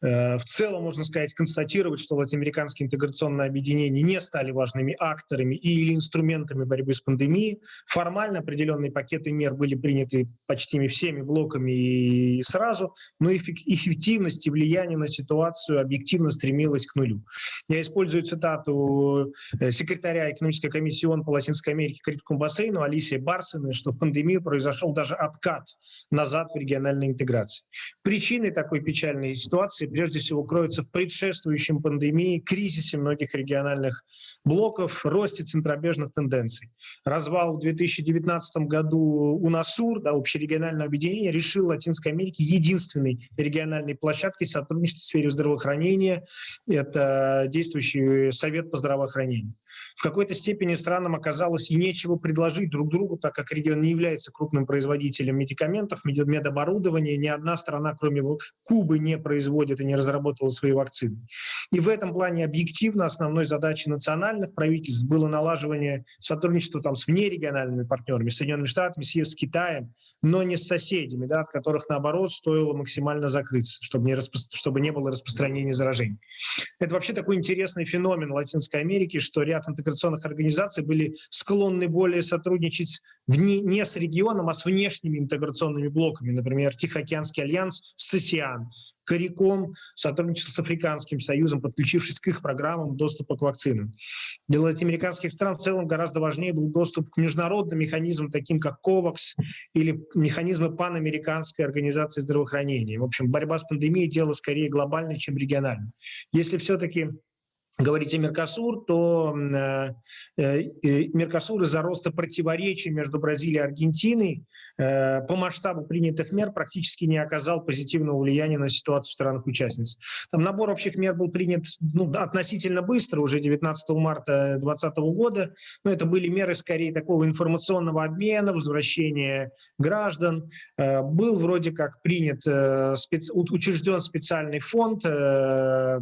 В целом, можно сказать, констатировать, что латиноамериканские интеграционные объединения не стали важными акторами или инструментами борьбы с пандемией. Формально определенные пакеты мер были приняты почти всеми блоками и сразу, но их эффективность и влияние на ситуацию объективно стремилось к нулю. Я использую цитату секретаря экономической комиссии ООН по Латинской Америке и Карибскому бассейну Алисии Барсены, что в пандемию произошел даже откат назад в региональной интеграции. Причиной такой печальной ситуации прежде всего кроется в предшествующем пандемии кризисе многих региональных блоков, росте центробежных тенденций. Развал в 2019 году УНАСУР, да, общерегиональное объединение, решил Латинской Америке единственной региональной площадкой сотрудничества в сфере здравоохранения. Это действующий Совет по здравоохранению. В какой-то степени странам оказалось и нечего предложить друг другу, так как регион не является крупным производителем медикаментов, медоборудования. Ни одна страна, кроме Кубы, не производит и не разработала свои вакцины. И в этом плане объективно основной задачей национальных правительств было налаживание сотрудничества там с внерегиональными партнерами, с Соединенными Штатами, с Китаем, но не с соседями, да, от которых, наоборот, стоило максимально закрыться, чтобы не было распространения заражений. Это вообще такой интересный феномен Латинской Америки, что ряд интеграционных организаций были склонны более сотрудничать не с регионом, а с внешними интеграционными блоками. Например, Тихоокеанский альянс с Asean, CARICOM сотрудничал с Африканским союзом, подключившись к их программам доступа к вакцинам. Для латиноамериканских стран в целом гораздо важнее был доступ к международным механизмам, таким как COVAX или механизмы панамериканской организации здравоохранения. В общем, борьба с пандемией – дело скорее глобальное, чем региональное. Если все-таки говорить о Меркосур, то Меркосур из-за роста противоречий между Бразилией и Аргентиной по масштабу принятых мер практически не оказал позитивного влияния на ситуацию в странах-участниц. Там набор общих мер был принят относительно быстро, уже 19 марта 2020 года, но это были меры скорее такого информационного обмена, возвращения граждан. Был вроде как принят, учрежден специальный фонд в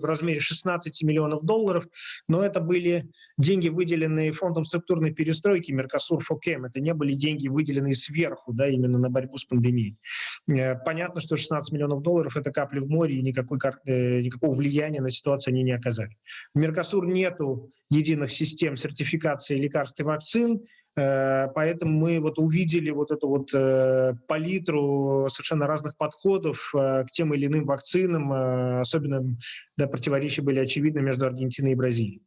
размере 16 миллионов долларов, но это были деньги, выделенные фондом структурной перестройки Mercosur FOCAM. Это не были деньги, выделенные сверху, да, именно на борьбу с пандемией. Понятно, что 16 миллионов долларов – это капли в море, и никакого влияния на ситуацию они не оказали. В Mercosur нету единых систем сертификации лекарств и вакцин, поэтому мы увидели эту палитру совершенно разных подходов к тем или иным вакцинам, особенно противоречия были очевидны между Аргентиной и Бразилией.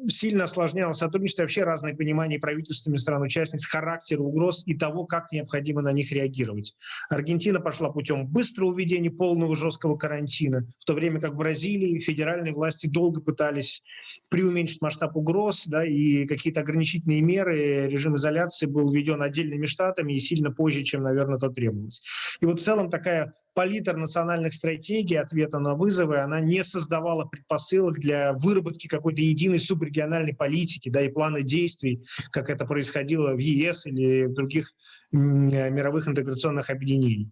Сильно осложняло сотрудничество вообще разное понимание правительствами стран-участниц характера угроз и того, как необходимо на них реагировать. Аргентина пошла путем быстрого введения полного жесткого карантина, в то время как в Бразилии федеральные власти долго пытались преуменьшить масштаб угроз, да, и какие-то ограничительные меры, режим изоляции был введен отдельными штатами и сильно позже, чем, наверное, то требовалось. И в целом такая палитра национальных стратегий ответа на вызовы, она не создавала предпосылок для выработки какой-то единой субрегиональной политики, да, и плана действий, как это происходило в ЕС или в других мировых интеграционных объединениях.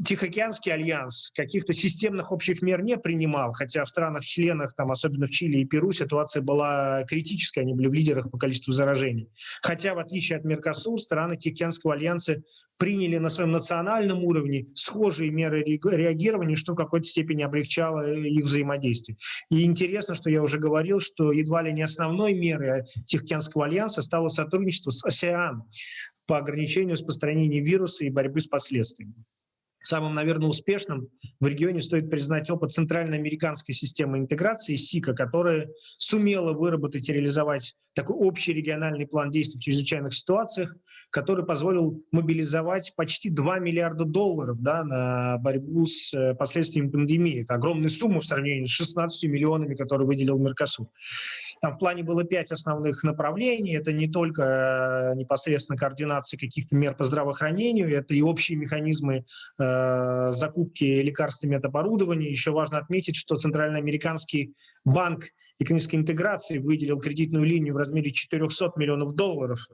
Тихоокеанский альянс каких-то системных общих мер не принимал, хотя в странах-членах, особенно в Чили и Перу, ситуация была критическая, они были в лидерах по количеству заражений. Хотя, в отличие от Меркосур, страны Тихоокеанского альянса приняли на своем национальном уровне схожие меры реагирования, что в какой-то степени облегчало их взаимодействие. И интересно, что я уже говорил, что едва ли не основной мерой Тихоокеанского альянса стало сотрудничество с Asean по ограничению распространения вируса и борьбы с последствиями. Самым, наверное, успешным в регионе стоит признать опыт центральноамериканской системы интеграции СИКа, которая сумела выработать и реализовать такой общий региональный план действий в чрезвычайных ситуациях, который позволил мобилизовать почти 2 миллиарда долларов, да, на борьбу с последствиями пандемии. Это огромная сумма в сравнении с 16 миллионами, которые выделил Меркосур. Там в плане было 5 основных направлений. Это не только непосредственно координация каких-то мер по здравоохранению, это и общие механизмы закупки лекарств и медоборудования. Еще важно отметить, что Центральноамериканский банк экономической интеграции выделил кредитную линию в размере $400 миллионов,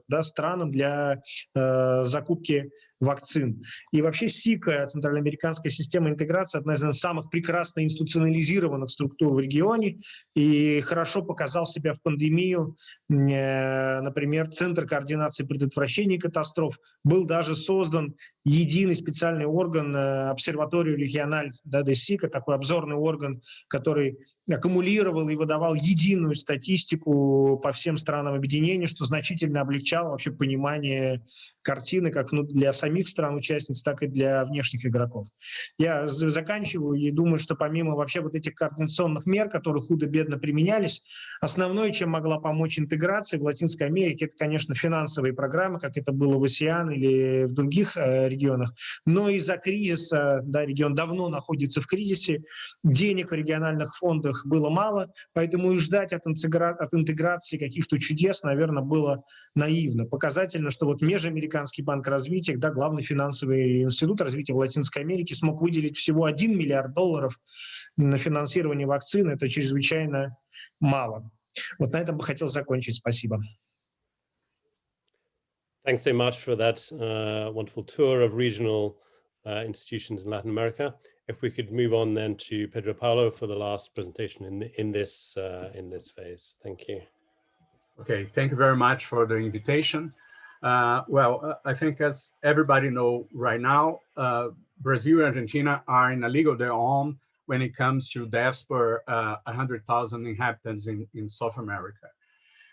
да, странам для закупки вакцин. И вообще СИКа, Центральноамериканская система интеграции, одна из самых прекрасно институционализированных структур в регионе и хорошо показал себя в пандемию. Например, Центр координации предотвращения катастроф. Был даже создан единый специальный орган, обсерваторию региональ, да, СИКа, такой обзорный орган, который аккумулировал и выдавал единую статистику по всем странам объединения, что значительно облегчало вообще понимание картины как для самих стран-участниц, так и для внешних игроков. Я заканчиваю и думаю, что помимо вообще вот этих координационных мер, которые худо-бедно применялись, основное, чем могла помочь интеграции в Латинской Америке, это, конечно, финансовые программы, как это было в Asean или в других регионах. Но из-за кризиса, да, регион давно находится в кризисе, денег в региональных фондах было мало, поэтому и ждать от интеграции каких-то чудес, наверное, было наивно. Показательно, что вот Межамериканский банк развития, да, главный финансовый институт развития в Латинской Америке, смог выделить всего $1 миллиард на финансирование вакцин. Это чрезвычайно мало. Вот на этом бы хотел закончить. Спасибо. Thanks so much for that wonderful tour of regional institutions in Latin America. If we could move on then to Pedro Paulo for the last presentation in this phase. Thank you. Okay, thank you very much for the invitation. I think as everybody knows right now, Brazil and Argentina are in a league of their own when it comes to deaths per 100,000 inhabitants in South America.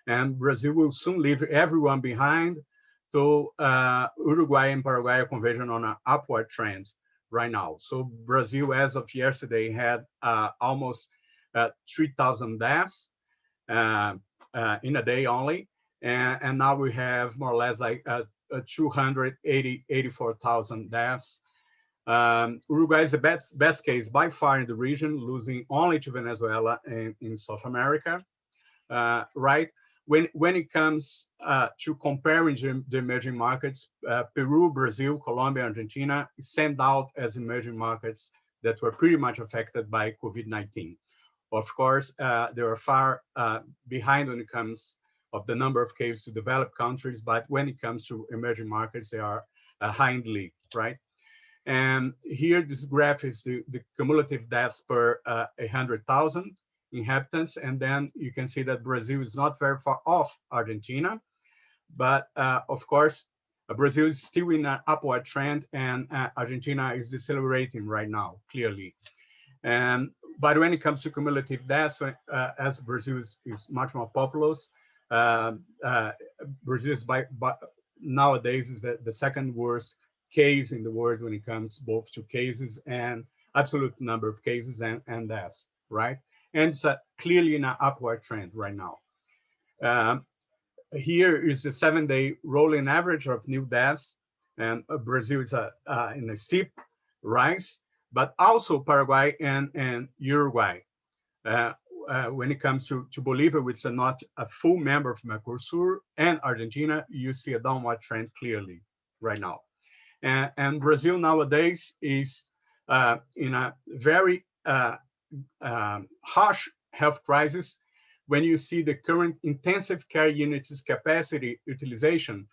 And Brazil will soon leave everyone behind to Uruguay and Paraguay converging on an upward trend right now. So Brazil, as of yesterday, had almost 3,000 deaths in a day only. And now we have more or less like 284,000 deaths. Uruguay is the best case by far in the region, losing only to Venezuela in South America, right? When it comes to comparing the emerging markets, Peru, Brazil, Colombia, Argentina stand out as emerging markets that were pretty much affected by COVID-19. Of course, they are far behind when it comes of the number of cases to developed countries, but when it comes to emerging markets, they are high in the league, right? And here, this graph is the cumulative deaths per 100,000 inhabitants. And then you can see that Brazil is not very far off Argentina. But of course, Brazil is still in an upward trend and Argentina is decelerating right now, clearly. But when it comes to cumulative deaths, as Brazil is much more populous, Brazil is nowadays is the second worst case in the world when it comes both to cases and absolute number of cases and deaths, right? And it's clearly in an upward trend right now. Here is the 7-day rolling average of new deaths, and Brazil is in a steep rise, but also Paraguay and Uruguay. When it comes to Bolivia, which are not a full member of Mercosur, and Argentina, you see a downward trend clearly right now. And Brazil nowadays is in a very harsh health crisis. When you see the current intensive care units capacity utilization,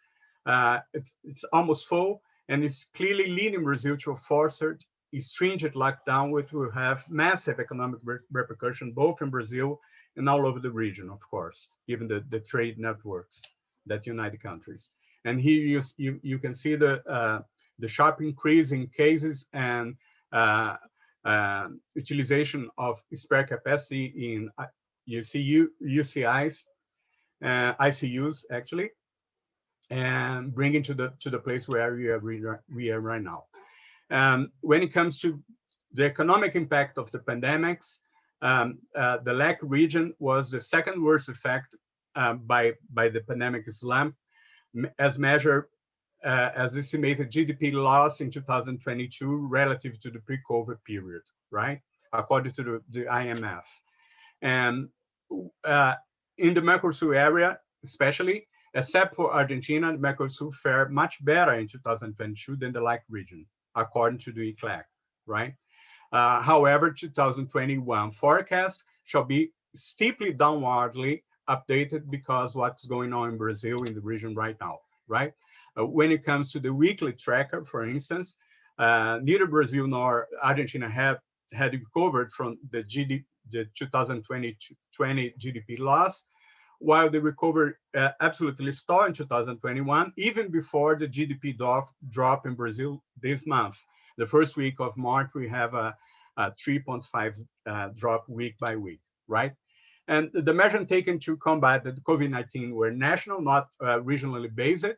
it's almost full, and it's clearly leading Brazil to a forced stringent lockdown, which will have massive economic repercussion both in Brazil and all over the region, of course, given the trade networks that unite the countries. And here you can see the sharp increase in cases and utilization of spare capacity in UCIs, ICUs actually, and bringing to the place where we are right now. When it comes to the economic impact of the pandemics, the LAC region was the second worst effect by the pandemic slump, as measured as estimated GDP loss in 2022 relative to the pre-COVID period, right? According to the IMF. And in the Mercosur area, especially, except for Argentina, the Mercosur fared much better in 2022 than the LAC region, according to the ECLAC, right? However, 2021 forecast shall be steeply downwardly updated because what's going on in Brazil in the region right now, right? When it comes to the weekly tracker, for instance, neither Brazil nor Argentina had recovered from the 2020 GDP loss, while the recovery absolutely started in 2021, even before the GDP drop in Brazil this month. The first week of March, we have a 3.5 drop week by week, right? And the measures taken to combat the COVID-19 were national, not regionally based.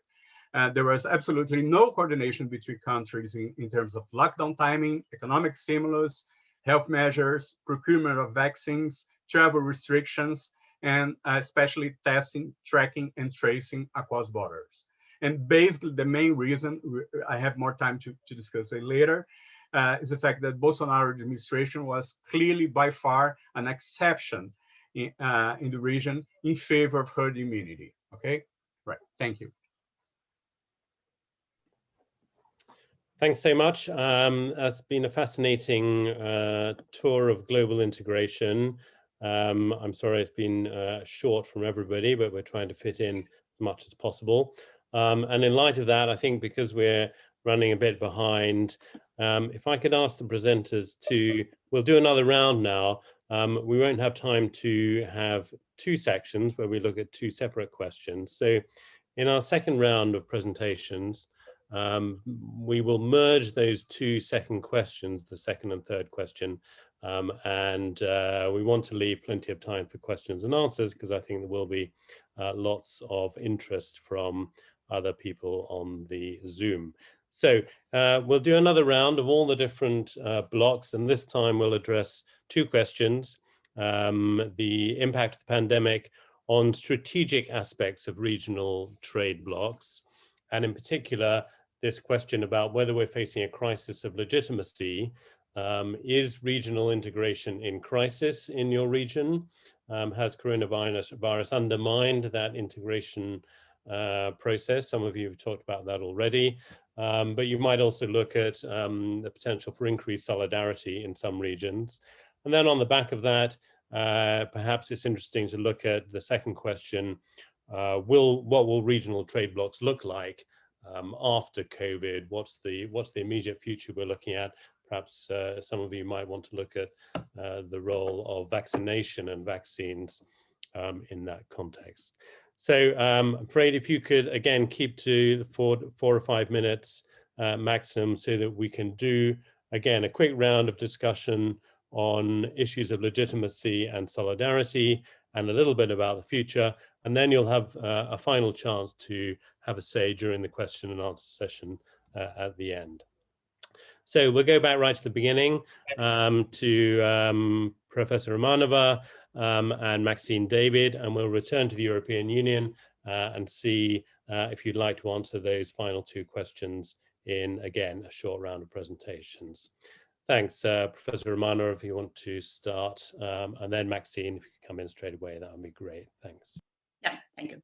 There was absolutely no coordination between countries in terms of lockdown timing, economic stimulus, health measures, procurement of vaccines, travel restrictions, and especially testing, tracking, and tracing across borders. And basically, the main reason, I have more time to discuss it later, is the fact that Bolsonaro administration was clearly by far an exception in the region in favor of herd immunity. Okay, right, thank you. Thanks so much. It's been a fascinating tour of global integration. I'm sorry it's been short from everybody, but we're trying to fit in as much as possible. And in light of that, I think because we're running a bit behind, if I could ask the presenters we'll do another round now. We won't have time to have two sections where we look at two separate questions. So in our second round of presentations, we will merge those two second questions, the second and third question, and we want to leave plenty of time for questions and answers because I think there will be lots of interest from other people on the Zoom. So we'll do another round of all the different blocks, and this time we'll address two questions. The impact of the pandemic on strategic aspects of regional trade blocs, and in particular, this question about whether we're facing a crisis of legitimacy. Is regional integration in crisis in your region? Has coronavirus undermined that integration process? Some of you have talked about that already, but you might also look at the potential for increased solidarity in some regions. And then on the back of that, perhaps it's interesting to look at the second question, what will regional trade blocs look like after COVID? What's the immediate future we're looking at? Perhaps some of you might want to look at the role of vaccination and vaccines in that context. So I'm afraid if you could, again, keep to the 4 or 5 minutes maximum so that we can do, again, a quick round of discussion on issues of legitimacy and solidarity and a little bit about the future. And then you'll have a final chance to have a say during the question and answer session at the end. So we'll go back right to the beginning to Professor Romanova and Maxine David, and we'll return to the European Union and see if you'd like to answer those final two questions in, again, a short round of presentations. Thanks, Professor Romanova, if you want to start, and then Maxine, if you could come in straight away, that would be great. Thanks. Yeah, thank you.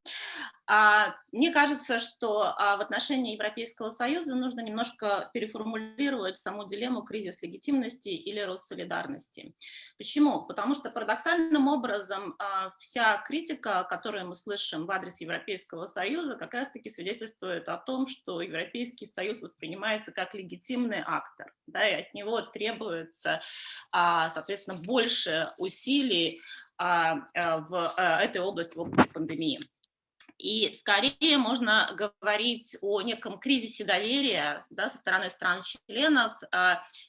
Мне кажется, что в отношении Европейского Союза нужно немножко переформулировать саму дилемму кризис легитимности или рост солидарности. Почему? Потому что парадоксальным образом вся критика, которую мы слышим в адрес Европейского Союза, как раз-таки свидетельствует о том, что Европейский Союз воспринимается как легитимный актор, да, и от него требуется, соответственно, больше усилий в этой области, в области пандемии. И скорее можно говорить о неком кризисе доверия, да, со стороны стран-членов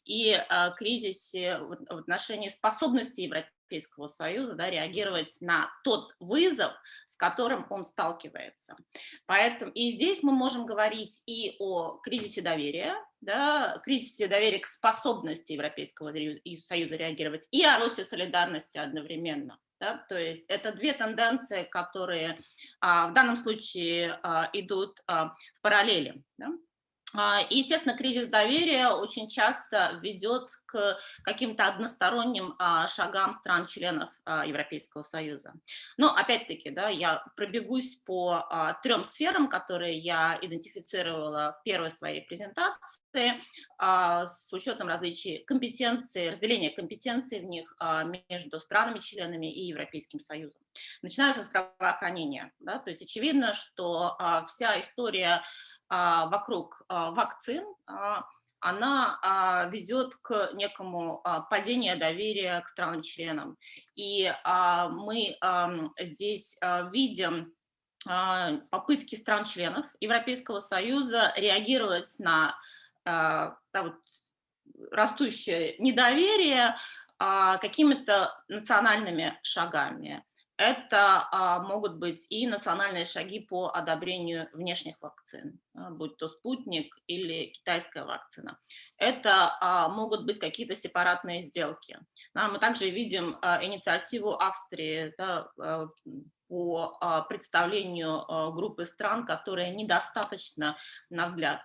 и кризисе в отношении способности Европейского Союза, да, реагировать на тот вызов, с которым он сталкивается. Поэтому и здесь мы можем говорить и о кризисе доверия, да, кризисе доверия к способности Европейского Союза реагировать, и о росте солидарности одновременно. Да, то есть это две тенденции, которые в данном случае идут в параллели. Да? И, естественно, кризис доверия очень часто ведет к каким-то односторонним шагам стран-членов Европейского Союза. Но, опять-таки, да, я пробегусь по 3 сферам, которые я идентифицировала в первой своей презентации, с учетом различий компетенций, разделения компетенций в них между странами-членами и Европейским Союзом. Начинаю со здравоохранения. Да, то есть очевидно, что вся история вокруг вакцин, она ведет к некому падению доверия к странам-членам. И мы здесь видим попытки стран-членов Европейского Союза реагировать на растущее недоверие какими-то национальными шагами. Это могут быть и национальные шаги по одобрению внешних вакцин, будь то спутник или китайская вакцина. Это могут быть какие-то сепаратные сделки. Мы также видим инициативу Австрии, да, по представлению группы стран, которые недостаточно, на взгляд,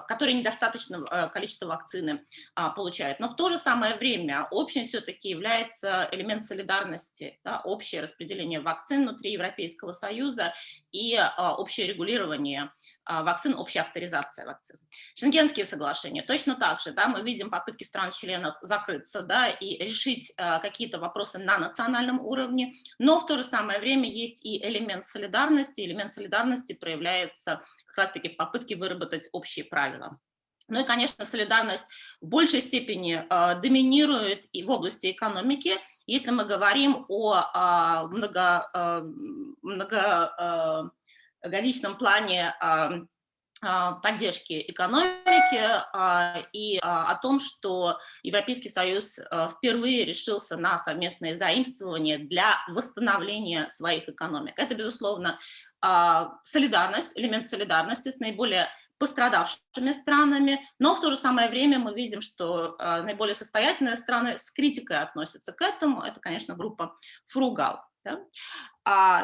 которые недостаточно количество вакцины получают. Но в то же самое время общим все-таки является элемент солидарности, да, общее распределение вакцин внутри Европейского Союза и общее регулирование вакцин, общая авторизация вакцин. Шенгенские соглашения точно так же, да, мы видим попытки стран-членов закрыться, да, и решить какие-то вопросы на национальном уровне, но в то же самое время есть и элемент солидарности. Элемент солидарности проявляется как раз-таки в попытке выработать общие правила. Ну и, конечно, солидарность в большей степени доминирует и в области экономики, если мы говорим о многогодичном плане поддержки экономики и о том, что Европейский Союз впервые решился на совместные заимствования для восстановления своих экономик. Это, безусловно, солидарность, элемент солидарности с наиболее пострадавшими странами, но в то же самое время мы видим, что наиболее состоятельные страны с критикой относятся к этому. Это, конечно, группа фругал. Да?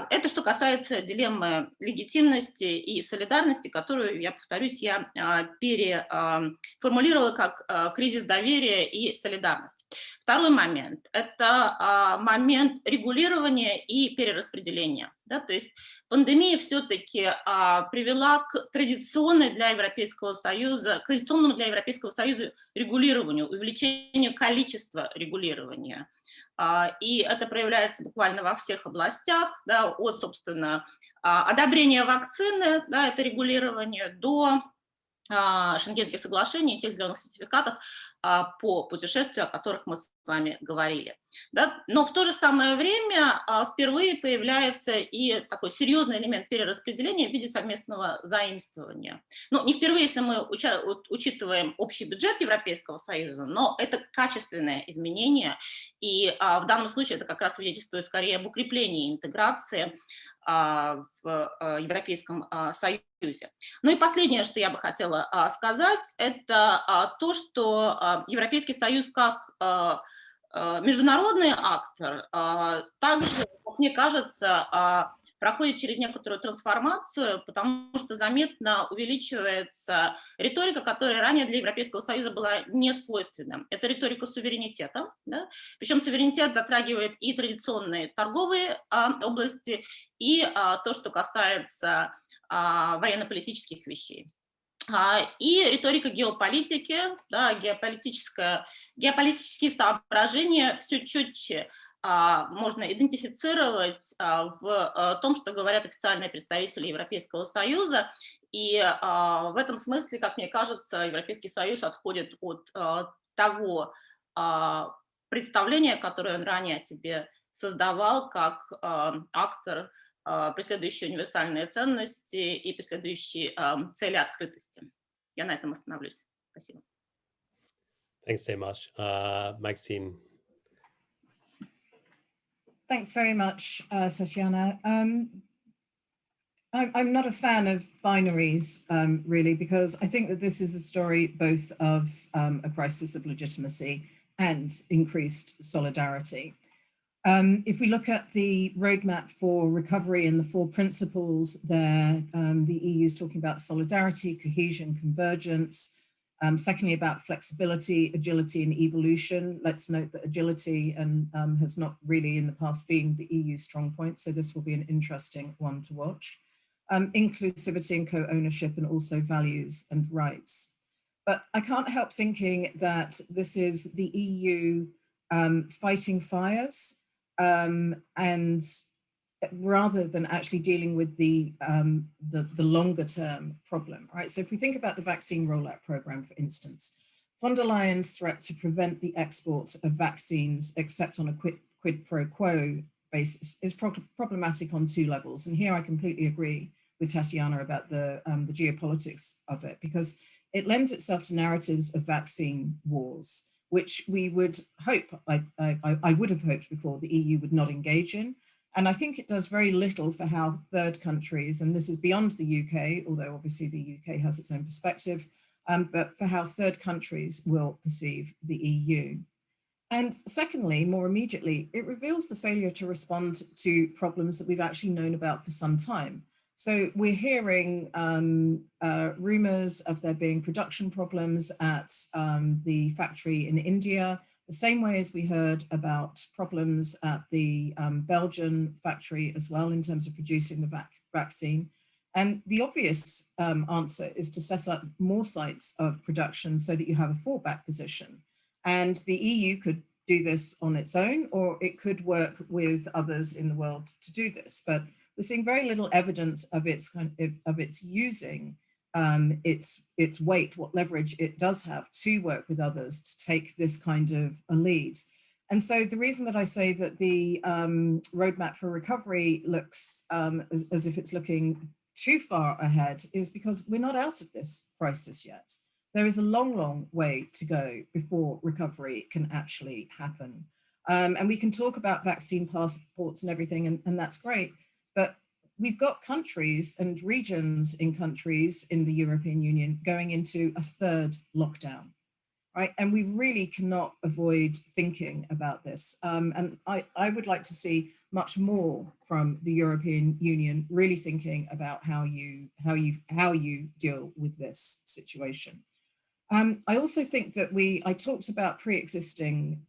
Это что касается дилеммы легитимности и солидарности, которую, я повторюсь, я переформулировала как кризис доверия и солидарность. Второй момент – это момент регулирования и перераспределения. Да? То есть пандемия все-таки привела к традиционному для Европейского Союза регулированию, увеличению количества регулирования. И это проявляется буквально во всех областях, да, от, собственно, одобрения вакцины, да, это регулирование, до шенгенских соглашений и тех зеленых сертификатов по путешествию, о которых мы с вами говорили. Да? Но в то же самое время впервые появляется и такой серьезный элемент перераспределения в виде совместного заимствования. Ну, не впервые, если мы учитываем общий бюджет Европейского Союза, но это качественное изменение, и в данном случае это как раз свидетельствует скорее об укреплении интеграции в Европейском Союзе. Ну и последнее, что я бы хотела сказать, это то, что Европейский Союз как международный актор также, как мне кажется, проходит через некоторую трансформацию, потому что заметно увеличивается риторика, которая ранее для Европейского Союза была не свойственна. Это риторика суверенитета, да? Причем суверенитет затрагивает и традиционные торговые области, и то, что касается военно-политических вещей. И риторика геополитики, да, геополитические соображения все четче можно идентифицировать в том, что говорят официальные представители Европейского Союза. И в этом смысле, как мне кажется, Европейский Союз отходит от того представления, которое он ранее о себе создавал как актор, преследующий универсальные ценности и преследующий цели открытости. Я на этом остановлюсь. Спасибо. Thanks so much. Maxine. Thanks very much, Tatiana. I'm not a fan of binaries, really, because I think that this is a story both of a crisis of legitimacy and increased solidarity. If we look at the roadmap for recovery and the 4 principles there, the EU is talking about solidarity, cohesion, convergence. Secondly, about flexibility, agility, and evolution. Let's note that agility has not really in the past been the EU's strong point, so this will be an interesting one to watch. Inclusivity and co-ownership, and also values and rights. But I can't help thinking that this is the EU fighting fires, and rather than actually dealing with the longer term problem, right? So if we think about the vaccine rollout program, for instance, von der Leyen's threat to prevent the export of vaccines except on a quid pro quo basis is problematic on 2 levels. And here I completely agree with Tatiana about the geopolitics of it, because it lends itself to narratives of vaccine wars, which we would hope, I would have hoped before, the EU would not engage in. And I think it does very little for how 3rd countries, and this is beyond the UK, although obviously the UK has its own perspective, but for how 3rd countries will perceive the EU. And secondly, more immediately, it reveals the failure to respond to problems that we've actually known about for some time. So we're hearing rumors of there being production problems at the factory in India, the same way as we heard about problems at the Belgian factory as well in terms of producing the vaccine. And the obvious answer is to set up more sites of production so that you have a fallback position. And the EU could do this on its own, or it could work with others in the world to do this. But we're seeing very little evidence of its using its weight, what leverage it does have to work with others to take this kind of a lead. And so the reason that I say that the roadmap for recovery looks as if it's looking too far ahead is because we're not out of this crisis yet. There is a long, long way to go before recovery can actually happen. And we can talk about vaccine passports and everything, and that's great. But we've got countries and regions in countries in the European Union going into a 3rd lockdown, right? And we really cannot avoid thinking about this. And I would like to see much more from the European Union really thinking about how you deal with this situation. I also think that I talked about pre-existing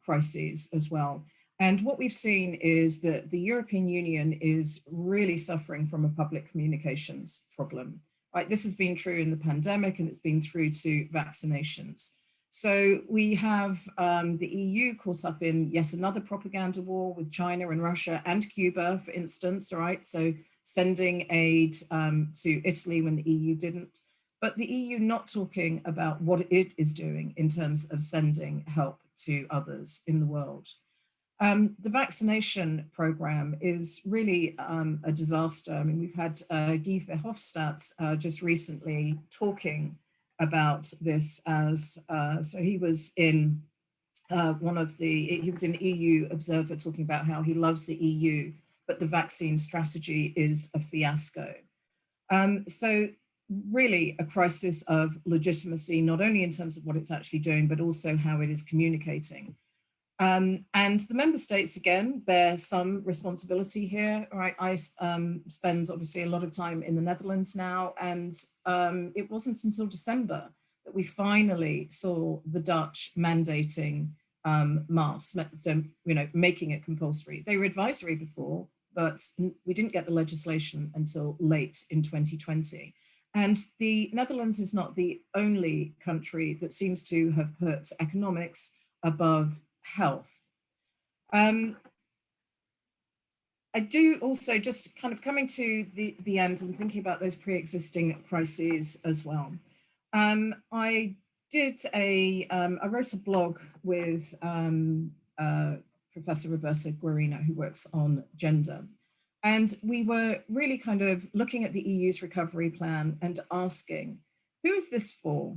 crises as well. And what we've seen is that the European Union is really suffering from a public communications problem, right? This has been true in the pandemic, and it's been through to vaccinations. So we have the EU caught up in yet another propaganda war with China and Russia and Cuba, for instance, right? So sending aid to Italy when the EU didn't, but the EU not talking about what it is doing in terms of sending help to others in the world. The vaccination program is really a disaster. I mean, we've had Guy Verhofstadt just recently talking about this as, so he was in he was an EU observer talking about how he loves the EU, but the vaccine strategy is a fiasco. So really a crisis of legitimacy, not only in terms of what it's actually doing, but also how it is communicating. And the member states, again, bear some responsibility here, right? I spend obviously a lot of time in the Netherlands now, and it wasn't until December that we finally saw the Dutch mandating masks, so, making it compulsory. They were advisory before, but we didn't get the legislation until late in 2020. And the Netherlands is not the only country that seems to have put economics above health. I do also, just kind of coming to the end and thinking about those pre-existing crises as well. I wrote a blog with Professor Roberta Guarino, who works on gender. And we were really kind of looking at the EU's recovery plan and asking, who is this for?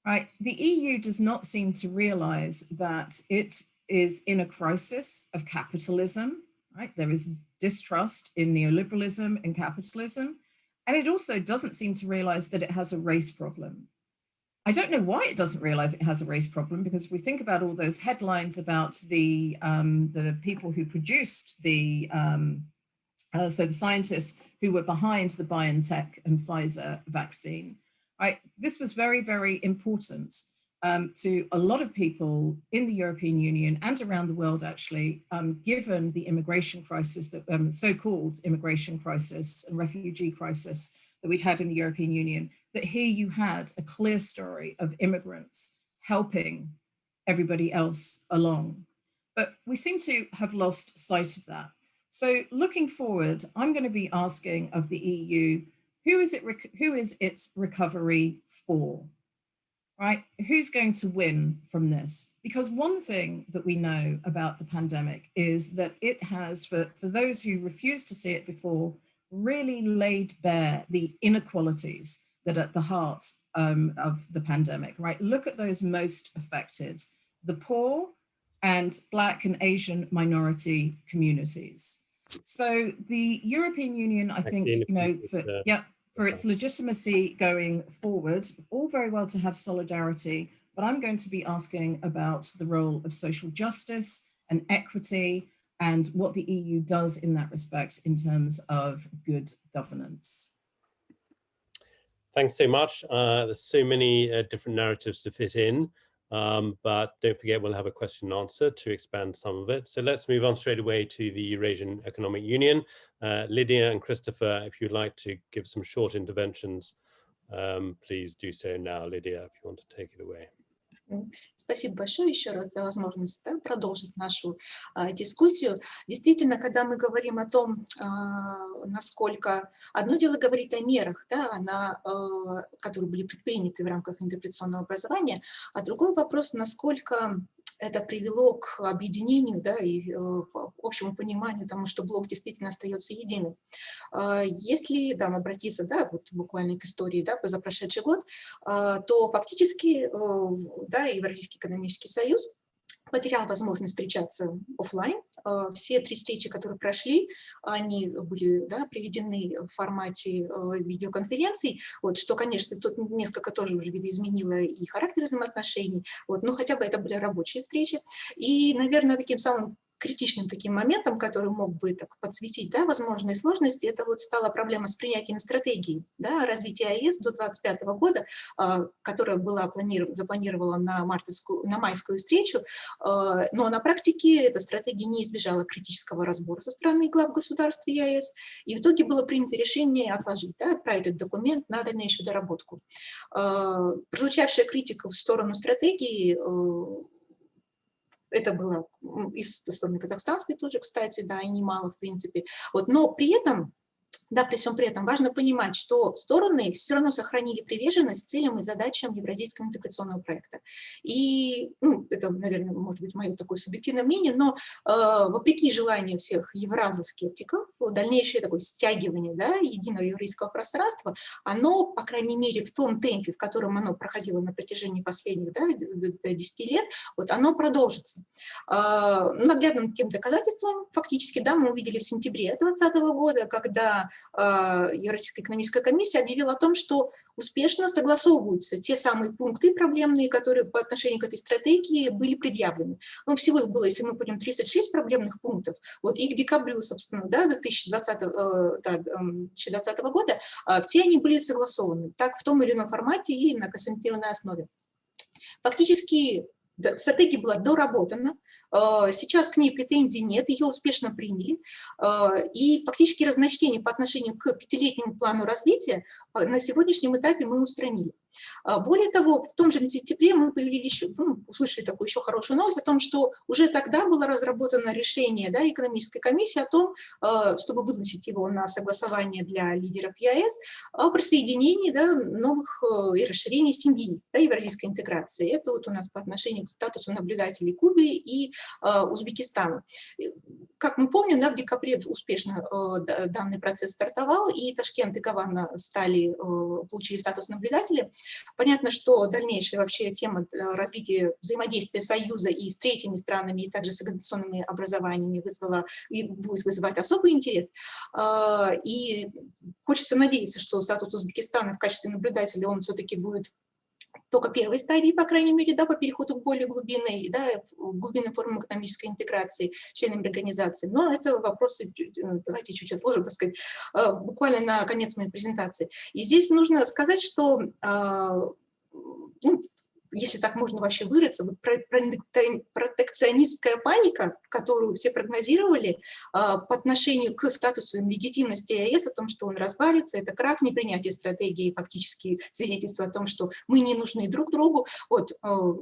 Right? The EU does not seem to realize that it is in a crisis of capitalism, right? There is distrust in neoliberalism and capitalism. And it also doesn't seem to realize that it has a race problem. I don't know why it doesn't realize it has a race problem, because if we think about all those headlines about the people who produced the, so the scientists who were behind the BioNTech and Pfizer vaccine, right? This was very, very important to a lot of people in the European Union and around the world, actually, given the immigration crisis, that so-called immigration crisis and refugee crisis that we'd had in the European Union, that here you had a clear story of immigrants helping everybody else along. But we seem to have lost sight of that. So looking forward, I'm going to be asking of the EU, who is its recovery for? Right? Who's going to win from this? Because one thing that we know about the pandemic is that it has, for those who refused to see it before, really laid bare the inequalities that are at the heart of the pandemic, right? Look at those most affected, the poor and Black and Asian minority communities. So the European Union, I think, you know, for its legitimacy going forward, all very well to have solidarity, but I'm going to be asking about the role of social justice and equity and what the EU does in that respect in terms of good governance. Thanks so much. There's so many different narratives to fit in, but don't forget we'll have a question and answer to expand some of it. So let's move on straight away to the Eurasian Economic Union. Lydia and Christopher, if you'd like to give some short interventions, please do so now. Lydia, if you want to take it away. Спасибо большое еще раз за возможность продолжить нашу дискуссию. Действительно, когда мы говорим о том, насколько одно дело говорить о мерах, да, которые были предприняты в рамках интеграционного образования, а другой вопрос, насколько это привело к объединению, да, и общему пониманию тому, что блок действительно остается единым. Если обратиться, да, вот буквально к истории, да, за прошедший год, то фактически, да, Евразийский экономический союз потерял возможность встречаться офлайн. Все 3 встречи, которые прошли, они были, да, приведены в формате видеоконференций, вот, что, конечно, тут несколько тоже уже видоизменило и характер взаимоотношений, вот, но хотя бы это были рабочие встречи. И, наверное, таким самым критичным таким моментом, который мог бы так подсветить, да, возможные сложности, это вот стала проблема с принятием стратегии, да, развития ЕС до 2025 года, которая была запланирована на майскую встречу, но на практике эта стратегия не избежала критического разбора со стороны глав государств ЕС, и в итоге было принято решение отложить, да, отправить этот документ на дальнейшую доработку. Прозвучавшая критика в сторону стратегии, это было и с стороны казахстанской тоже, кстати, да, и немало, в принципе. Вот, но при этом, да, при всем при этом важно понимать, что стороны все равно сохранили приверженность целям и задачам Евразийского интеграционного проекта. И, ну, это, наверное, может быть мое такое субъективное мнение, но вопреки желанию всех евразоскептиков, дальнейшее такое стягивание, да, единого евразийского пространства, оно, по крайней мере, в том темпе, в котором оно проходило на протяжении последних, да, 10 лет, вот оно продолжится. Наглядным тем доказательством фактически, да, мы увидели в сентябре 2020 года, когда Евразийская экономическая комиссия объявила о том, что успешно согласовываются те самые пункты проблемные, которые по отношению к этой стратегии были предъявлены. Ну, всего их было, если мы помним, 36 проблемных пунктов. Вот и к декабрю, собственно, да, 2020 года все они были согласованы, так в том или ином формате и на консолидированной основе. Фактически стратегия была доработана, сейчас к ней претензий нет, ее успешно приняли, и фактически разночтение по отношению к 5-летнему плану развития на сегодняшнем этапе мы устранили. Более того, в том же сентябре мы услышали такую еще хорошую новость о том, что уже тогда было разработано решение, да, экономической комиссии о том, чтобы выносить его на согласование для лидеров ЕАЭС, о присоединении, да, новых и расширении семьи, да, евразийской интеграции. Это вот у нас по отношению к статусу наблюдателей Кубы и Узбекистана. Как мы помним, да, в декабре успешно данный процесс стартовал, и Ташкент и Гавана получили статус наблюдателя. Понятно, что дальнейшая вообще тема развития взаимодействия Союза и с третьими странами, и также с интеграционными образованиями вызвала и будет вызывать особый интерес. И хочется надеяться, что статус Узбекистана в качестве наблюдателя, он все-таки будет только первой стадии, по крайней мере, да, по переходу к более глубинной, да, глубинной форме экономической интеграции членами организации. Но это вопросы, давайте чуть отложим, так сказать, буквально на конец моей презентации. И здесь нужно сказать, что ну, если так можно вообще выразиться, вот протекционистская паника, которую все прогнозировали по отношению к статусу легитимности ЕС, о том, что он развалится, это крах, непринятие стратегии, фактически свидетельство о том, что мы не нужны друг другу, вот,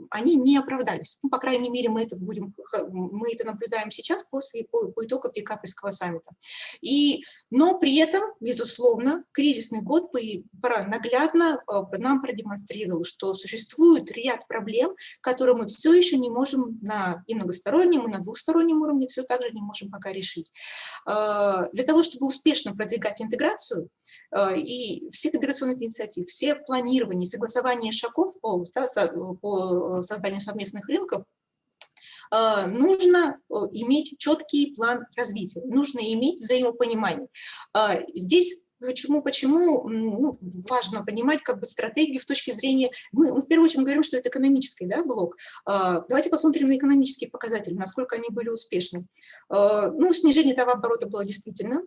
они не оправдались. Ну, по крайней мере, мы это наблюдаем сейчас по итогам Декабрьского саммита. Но при этом, безусловно, кризисный год наглядно нам продемонстрировал, что существует ряд проблем, которые мы все еще не можем и на многостороннем, и на двухстороннем уровне все также не можем пока решить. Для того, чтобы успешно продвигать интеграцию и всех интеграционных инициатив, все планирования, согласования шагов по созданию совместных рынков, нужно иметь четкий план развития, нужно иметь взаимопонимание. Здесь почему ну, важно понимать как бы стратегию с точки зрения, мы в первую очередь говорим, что это экономический, да, блок. Давайте посмотрим на экономические показатели, насколько они были успешны. Ну, снижение товарооборота было действительно,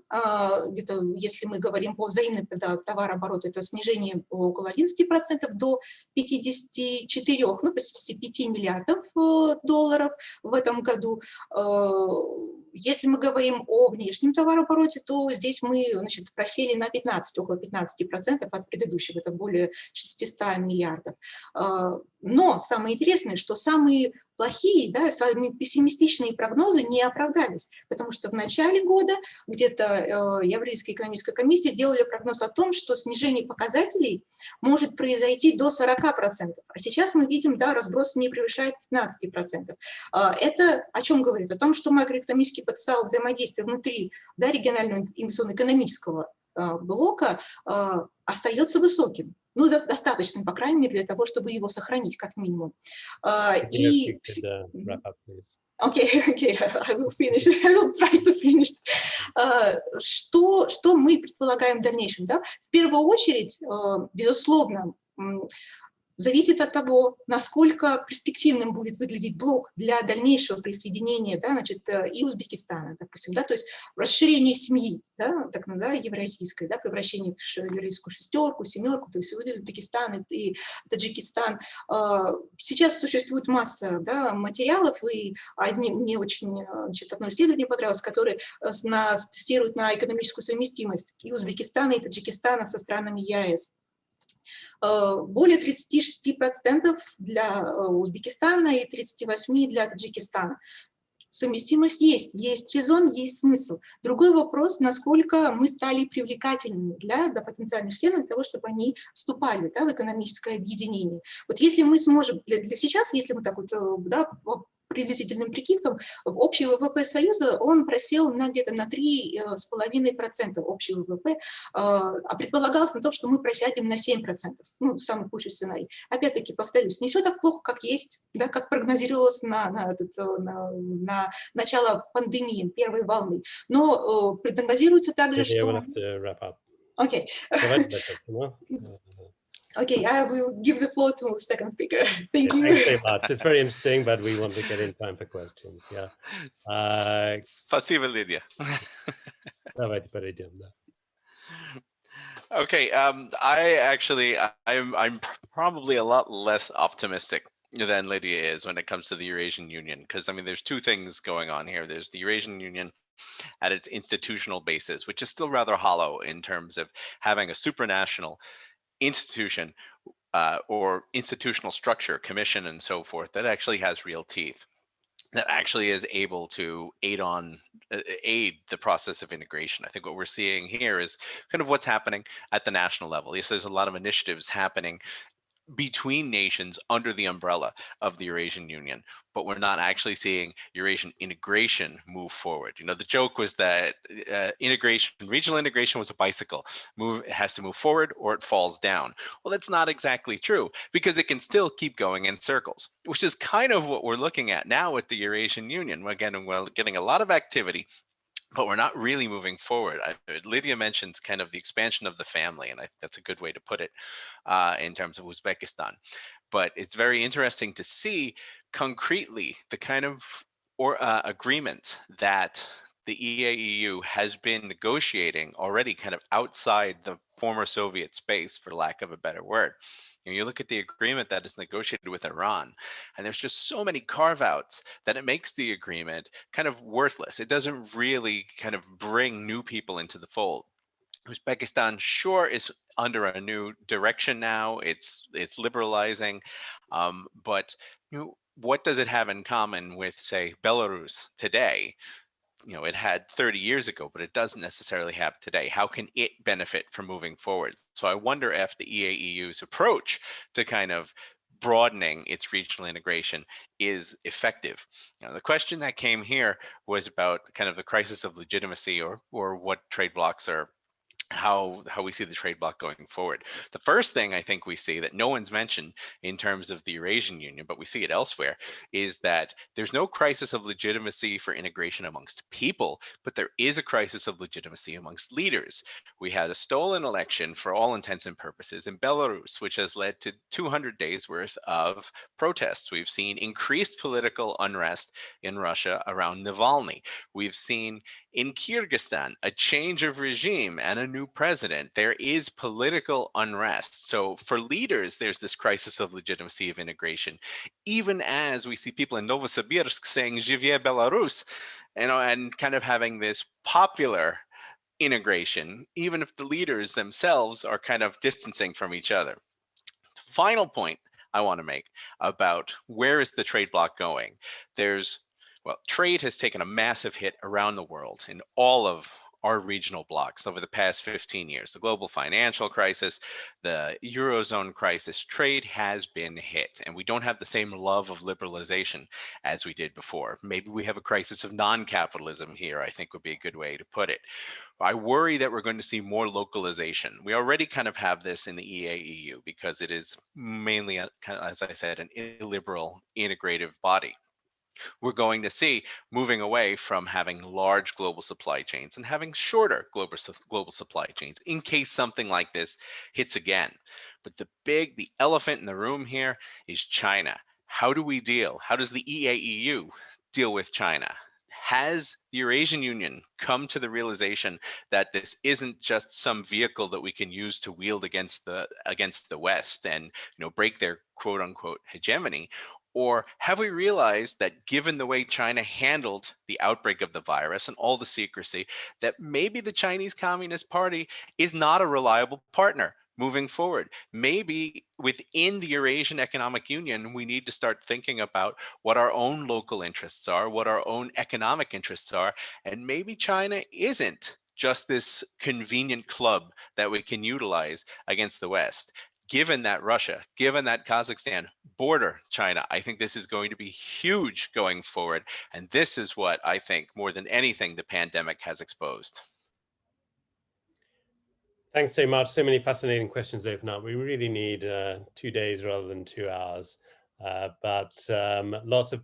где-то, если мы говорим по взаимному товарообороту, это снижение около 11% до 54, ну, почти 5 миллиардов долларов в этом году. Если мы говорим о внешнем товарообороте, то здесь мы, значит, просели на 15, около 15% от предыдущего, это более 600 миллиардов. Но самое интересное, что самые плохие, да, самые пессимистичные прогнозы не оправдались, потому что в начале года где-то Евразийская экономическая комиссия сделали прогноз о том, что снижение показателей может произойти до 40%, а сейчас мы видим, да, разброс не превышает 15%. Это о чем говорит? О том, что макроэкономический потенциал взаимодействия внутри, да, регионального инвестиционно-экономического блока остается высоким. Ну, достаточно, по крайней мере, для того, чтобы его сохранить, как минимум. Okay, I will finish. I will try to finish. Что мы предполагаем в дальнейшем? Да? В первую очередь, безусловно, зависит от того, насколько перспективным будет выглядеть блок для дальнейшего присоединения, да, значит, и Узбекистана, допустим, да, то есть расширение семьи, да, так, да, евразийской, да, превращение в евразийскую шестерку, семерку, то есть Узбекистан и Таджикистан. Сейчас существует масса, да, материалов, и мне очень, значит, одно исследование понравилось, которое тестирует на экономическую совместимость и Узбекистана, и Таджикистана со странами ЕАЭС. Более 36% для Узбекистана и 38% для Таджикистана. Совместимость есть резон, есть смысл. Другой вопрос, насколько мы стали привлекательными для потенциальных членов, для того, чтобы они вступали, да, в экономическое объединение. Вот если мы сможем, для сейчас, если мы так вот, да, приблизительным прикидкам, общий ВВП Союза, он просел где-то на 3,5% общего ВВП, а предполагалось на то, что мы просядем на 7%, ну, самый худший сценарий. Опять-таки, повторюсь, не все так плохо, как есть, да, как прогнозировалось на начало пандемии, первой волны, но прогнозируется также, что... Окей. Okay, I will give the floor to the second speaker. Thank you. Thanks very much. It's very interesting, but we want to get in time for questions. Yeah. Спасибо, Lydia. Давайте перейдем, да. Okay, I'm probably a lot less optimistic than Lydia is when it comes to the Eurasian Union, because I mean, there's two things going on here. There's the Eurasian Union at its institutional basis, which is still rather hollow in terms of having a supranational institution or institutional structure, commission and so forth, that actually has real teeth, that actually is able to aid the process of integration. I think what we're seeing here is kind of what's happening at the national level. Yes, there's a lot of initiatives happening between nations under the umbrella of the Eurasian Union, but we're not actually seeing Eurasian integration move forward. You know, the joke was that regional integration was a bicycle. It has to move forward or it falls down. Well, that's not exactly true, because it can still keep going in circles, which is kind of what we're looking at now with the Eurasian Union. Again, we're getting a lot of activity, but we're not really moving forward. Lydia mentions kind of the expansion of the family, and I think that's a good way to put it in terms of Uzbekistan. but it's very interesting to see concretely the kind of agreement that the EAEU has been negotiating already kind of outside the former Soviet space, for lack of a better word. You look at the agreement that is negotiated with Iran, and there's just so many carve-outs that it makes the agreement kind of worthless. It doesn't really kind of bring new people into the fold. Uzbekistan sure is under a new direction now. It's liberalizing, but what does it have in common with, say, Belarus today? It had 30 years ago, but it doesn't necessarily have today. How can it benefit from moving forward? So I wonder if the EAEU's approach to kind of broadening its regional integration is effective. The question that came here was about kind of the crisis of legitimacy, or what trade blocs are, how we see the trade bloc going forward. The first thing I think we see that no one's mentioned in terms of the Eurasian Union, but we see it elsewhere, is that there's no crisis of legitimacy for integration amongst people, but there is a crisis of legitimacy amongst leaders. We had a stolen election for all intents and purposes in Belarus, which has led to 200 days worth of protests. We've seen increased political unrest in Russia around Navalny. We've seen in Kyrgyzstan a change of regime and a new president. There is political unrest. So for leaders, there's this crisis of legitimacy of integration, even as we see people in Novosibirsk saying "Živie Belarus," and kind of having this popular integration, even if the leaders themselves are kind of distancing from each other. Final point I want to make about where is the trade bloc going. Trade has taken a massive hit around the world in all of our regional blocs over the past 15 years. The global financial crisis, the Eurozone crisis, trade has been hit, and we don't have the same love of liberalization as we did before. Maybe we have a crisis of non-capitalism here, I think would be a good way to put it. I worry that we're going to see more localization. We already kind of have this in the EAEU because it is mainly, as I said, an illiberal integrative body. We're going to see moving away from having large global supply chains and having shorter global supply chains in case something like this hits again. But the elephant in the room here is China. How do we deal? How does the EAEU deal with China? Has the Eurasian Union come to the realization that this isn't just some vehicle that we can use to wield against the West and break their quote unquote hegemony? Or have we realized that given the way China handled the outbreak of the virus and all the secrecy, that maybe the Chinese Communist Party is not a reliable partner moving forward? Maybe within the Eurasian Economic Union, we need to start thinking about what our own local interests are, what our own economic interests are, and maybe China isn't just this convenient club that we can utilize against the West. Given that Russia, given that Kazakhstan border China, I think this is going to be huge going forward. And this is what I think, more than anything, the pandemic has exposed. Thanks so much. So many fascinating questions open up. We really need 2 days rather than 2 hours. Lots of,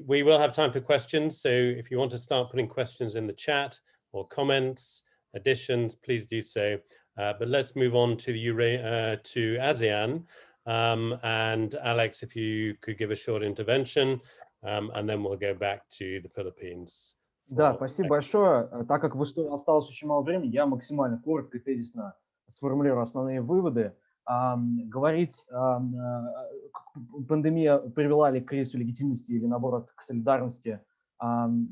we will have time for questions. So if you want to start putting questions in the chat or comments, additions, please do so. But let's move on to to ASEAN. And Alex, if you could give a short intervention, and then we'll go back to the Philippines. Да, спасибо большое. Так как осталось очень мало времени, я максимально коротко и тезисно сформулирую основные выводы. Говорить, пандемия привела ли к кризису легитимности или, наоборот, к солидарности,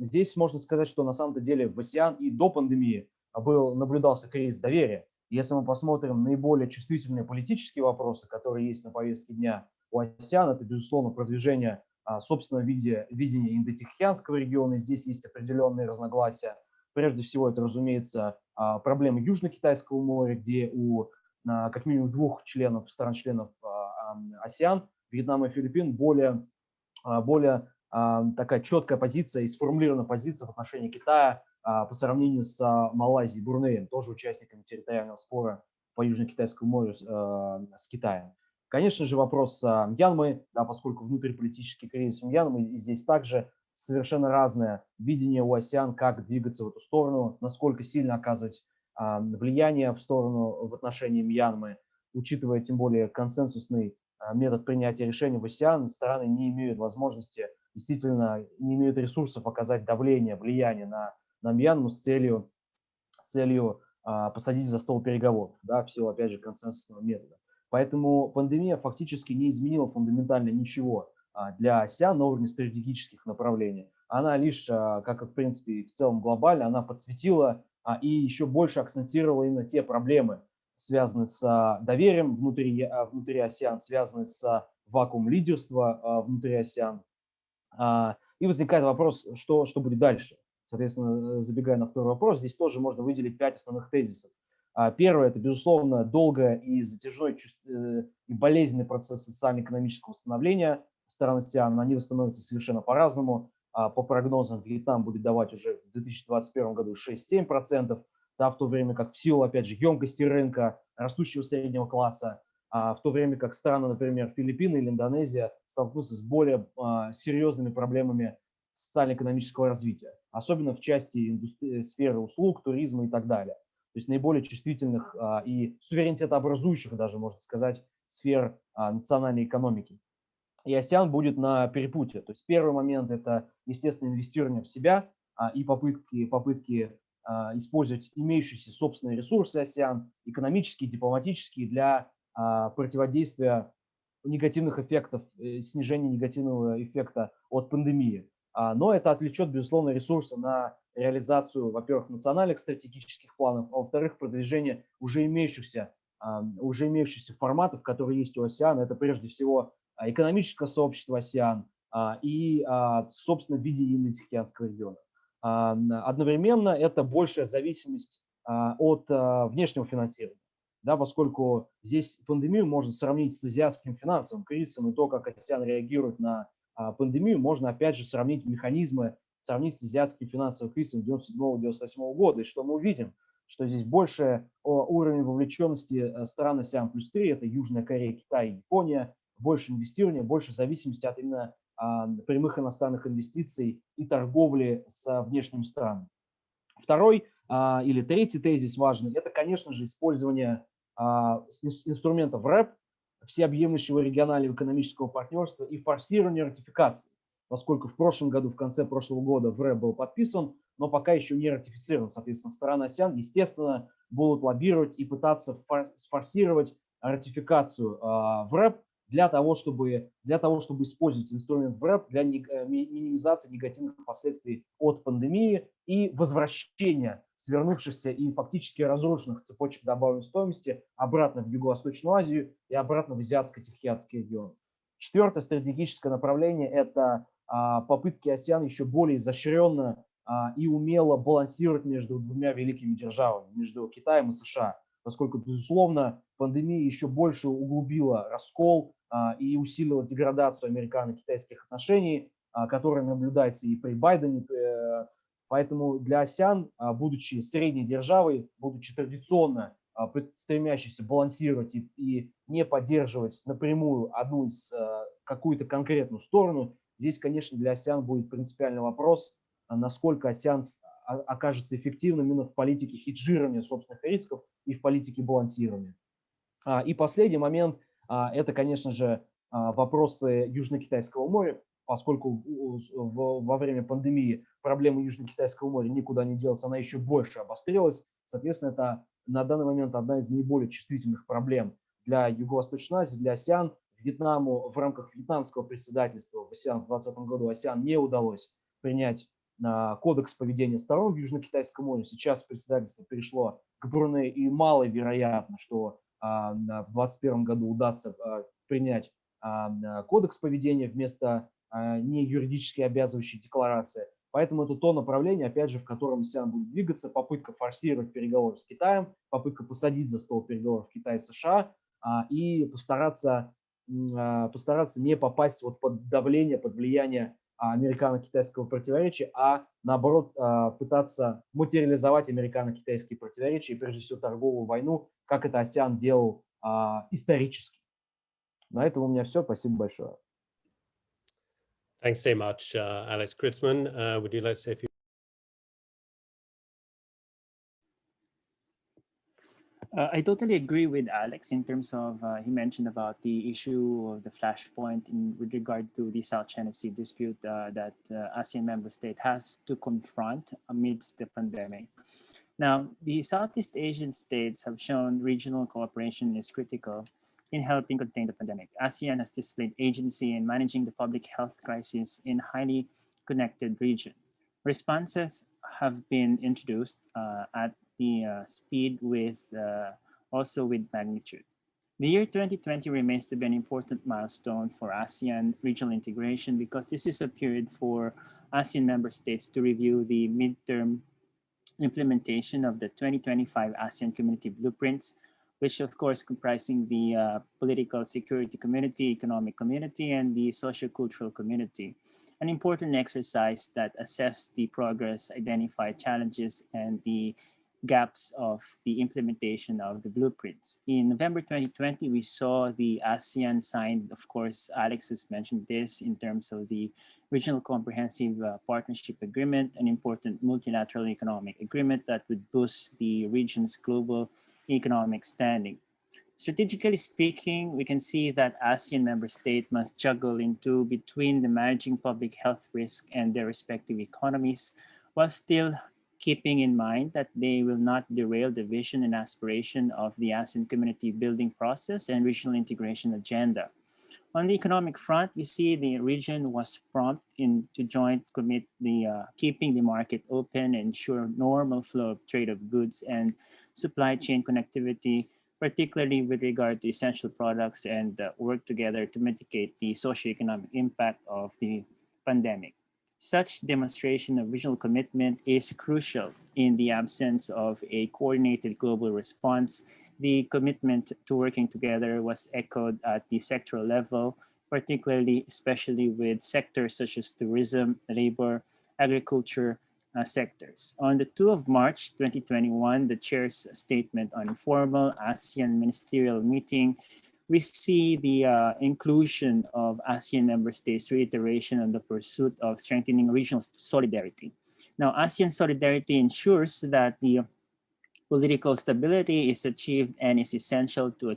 здесь можно сказать, что на самом-то деле в Asean и до пандемии наблюдался кризис доверия. Если мы посмотрим наиболее чувствительные политические вопросы, которые есть на повестке дня у Asean, это, безусловно, продвижение собственного видения индотихоокеанского региона. Здесь есть определенные разногласия. Прежде всего, это, разумеется, проблемы Южно-Китайского моря, где у как минимум 2 стран-членов Asean, Вьетнама и Филиппин, более такая четкая позиция и сформулированная позиция в отношении Китая по сравнению с Малайзией и Брунеем, тоже участниками территориального спора по Южно-Китайскому морю с Китаем. Конечно же, вопрос Мьянмы, да, поскольку внутриполитический кризис Мьянмы, и здесь также совершенно разное видение у Asean, как двигаться в эту сторону, насколько сильно оказывать влияние в отношении Мьянмы, учитывая тем более консенсусный метод принятия решений в Asean, страны не имеют возможности, действительно не имеют ресурсов оказать давление, влияние на Мьянму с целью посадить за стол переговоров, да, в силу, опять же, консенсусного метода. Поэтому пандемия фактически не изменила фундаментально ничего для Asean на уровне стратегических направлений. Она лишь, как и в принципе и в целом глобально, она подсветила и еще больше акцентировала именно те проблемы, связанные с доверием внутри Asean, связанные с вакуумом лидерства внутри Asean. И возникает вопрос, что будет дальше. Соответственно, забегая на второй вопрос, здесь тоже можно выделить 5 основных тезисов. Первое – это, безусловно, долгое и затяжной и болезненный процесс социально-экономического восстановления стран Asean. Они восстановятся совершенно по-разному. По прогнозам, Вьетнам будет давать уже в 2021 году 6-7%, да, в то время как в силу, опять же, емкости рынка, растущего среднего класса, в то время как страны, например, Филиппины или Индонезия, столкнутся с более серьезными проблемами социально-экономического развития, особенно в части сферы услуг, туризма и так далее. То есть наиболее чувствительных и суверенитетообразующих, даже можно сказать, сфер национальной экономики. И Asean будет на перепутье. То есть первый момент – это, естественно, инвестирование в себя и попытки использовать имеющиеся собственные ресурсы Asean, экономические, дипломатические, для противодействия негативных эффектов, снижения негативного эффекта от пандемии. Но это отвлечет, безусловно, ресурсы на реализацию, во-первых, национальных стратегических планов, а во-вторых, продвижение уже имеющихся форматов, которые есть у Asean. Это прежде всего экономическое сообщество Asean и, собственно, видение Индо-Тихоокеанского региона. Одновременно это большая зависимость от внешнего финансирования, да, поскольку здесь пандемию можно сравнить с азиатским финансовым кризисом, и то, как Asean реагирует на пандемию, можно опять же сравнить механизмы, сравнить с азиатским финансовым кризисом 1997-1998 года. И что мы увидим? Что здесь больше уровень вовлеченности стран Asean +3, это Южная Корея, Китай и Япония, больше инвестирования, больше зависимости от именно прямых иностранных инвестиций и торговли с внешними странами. Второй или третий тезис важный – это, конечно же, использование инструментов РЭП, всеобъемлющего регионального экономического партнерства и форсирование ратификации, поскольку в прошлом году, в конце прошлого года в РЭП был подписан, но пока еще не ратифицирован. Соответственно, страны Asean, естественно, будут лоббировать и пытаться сфорсировать ратификацию в РЭП для того, чтобы использовать инструмент в РЭП для минимизации негативных последствий от пандемии и возвращения свернувшихся и фактически разрушенных цепочек добавленной стоимости обратно в Юго-Восточную Азию и обратно в Азиатско-Тихоокеанский регион. Четвертое стратегическое направление – это попытки Asean еще более изощренно и умело балансировать между двумя великими державами, между Китаем и США, поскольку, безусловно, пандемия еще больше углубила раскол и усилила деградацию американо-китайских отношений, которая наблюдается и при Байдене. Поэтому для Asean, будучи средней державой, будучи традиционно стремящейся балансировать и не поддерживать напрямую какую-то конкретную сторону, здесь, конечно, для Asean будет принципиальный вопрос, насколько Asean окажется эффективным именно в политике хеджирования собственных рисков и в политике балансирования. И последний момент – это, конечно же, вопросы Южно-Китайского моря, поскольку во время пандемии проблема Южно-Китайского моря никуда не делась, она еще больше обострилась. Соответственно, это на данный момент одна из наиболее чувствительных проблем для Юго-Восточной Азии, для Asean. Вьетнаму в рамках вьетнамского председательства в Asean в 2020 году Asean не удалось принять кодекс поведения сторон в Южно-Китайском море. Сейчас председательство перешло к Брунею, и маловероятно, что в 2021 году удастся принять кодекс поведения вместо не юридически обязывающей декларации. Поэтому это то направление, опять же, в котором Asean будет двигаться, попытка форсировать переговоры с Китаем, попытка посадить за стол переговоров Китай и США и постараться не попасть под давление, под влияние американо-китайского противоречия, а наоборот пытаться материализовать американо-китайские противоречия и прежде всего торговую войну, как это Asean делал исторически. На этом у меня все. Спасибо большое. Thanks so much, Alex Kritzman. Would you like to say a few? I totally agree with Alex in terms of he mentioned about the issue of the flashpoint with regard to the South China Sea dispute that ASEAN member state has to confront amidst the pandemic. Now, the Southeast Asian states have shown regional cooperation is critical in helping contain the pandemic. ASEAN has displayed agency in managing the public health crisis in a highly connected region. Responses have been introduced at the speed with also with magnitude. The year 2020 remains to be an important milestone for ASEAN regional integration because this is a period for ASEAN member states to review the midterm implementation of the 2025 ASEAN Community Blueprints, which of course comprising the political security community, economic community, and the socio-cultural community. An important exercise that assess the progress, identify challenges, and the gaps of the implementation of the blueprints. In November 2020, we saw the ASEAN signed, of course, Alex has mentioned this in terms of the Regional Comprehensive Partnership Agreement, an important multilateral economic agreement that would boost the region's global economic standing. Strategically speaking, we can see that ASEAN member states must juggle between the managing public health risk and their respective economies, while still keeping in mind that they will not derail the vision and aspiration of the ASEAN community building process and regional integration agenda. On the economic front, we see the region was prompt to joint commit the keeping the market open, ensure normal flow of trade of goods and supply chain connectivity, particularly with regard to essential products, and work together to mitigate the socioeconomic impact of the pandemic. Such demonstration of regional commitment is crucial in the absence of a coordinated global response. The commitment to working together was echoed at the sectoral level, particularly especially with sectors such as tourism, labor, agriculture sectors. On the 2 of March 2021, the chair's statement on informal ASEAN ministerial meeting, we see the inclusion of ASEAN member states' reiteration on the pursuit of strengthening regional solidarity. Now, ASEAN solidarity ensures that the political stability is achieved and is essential to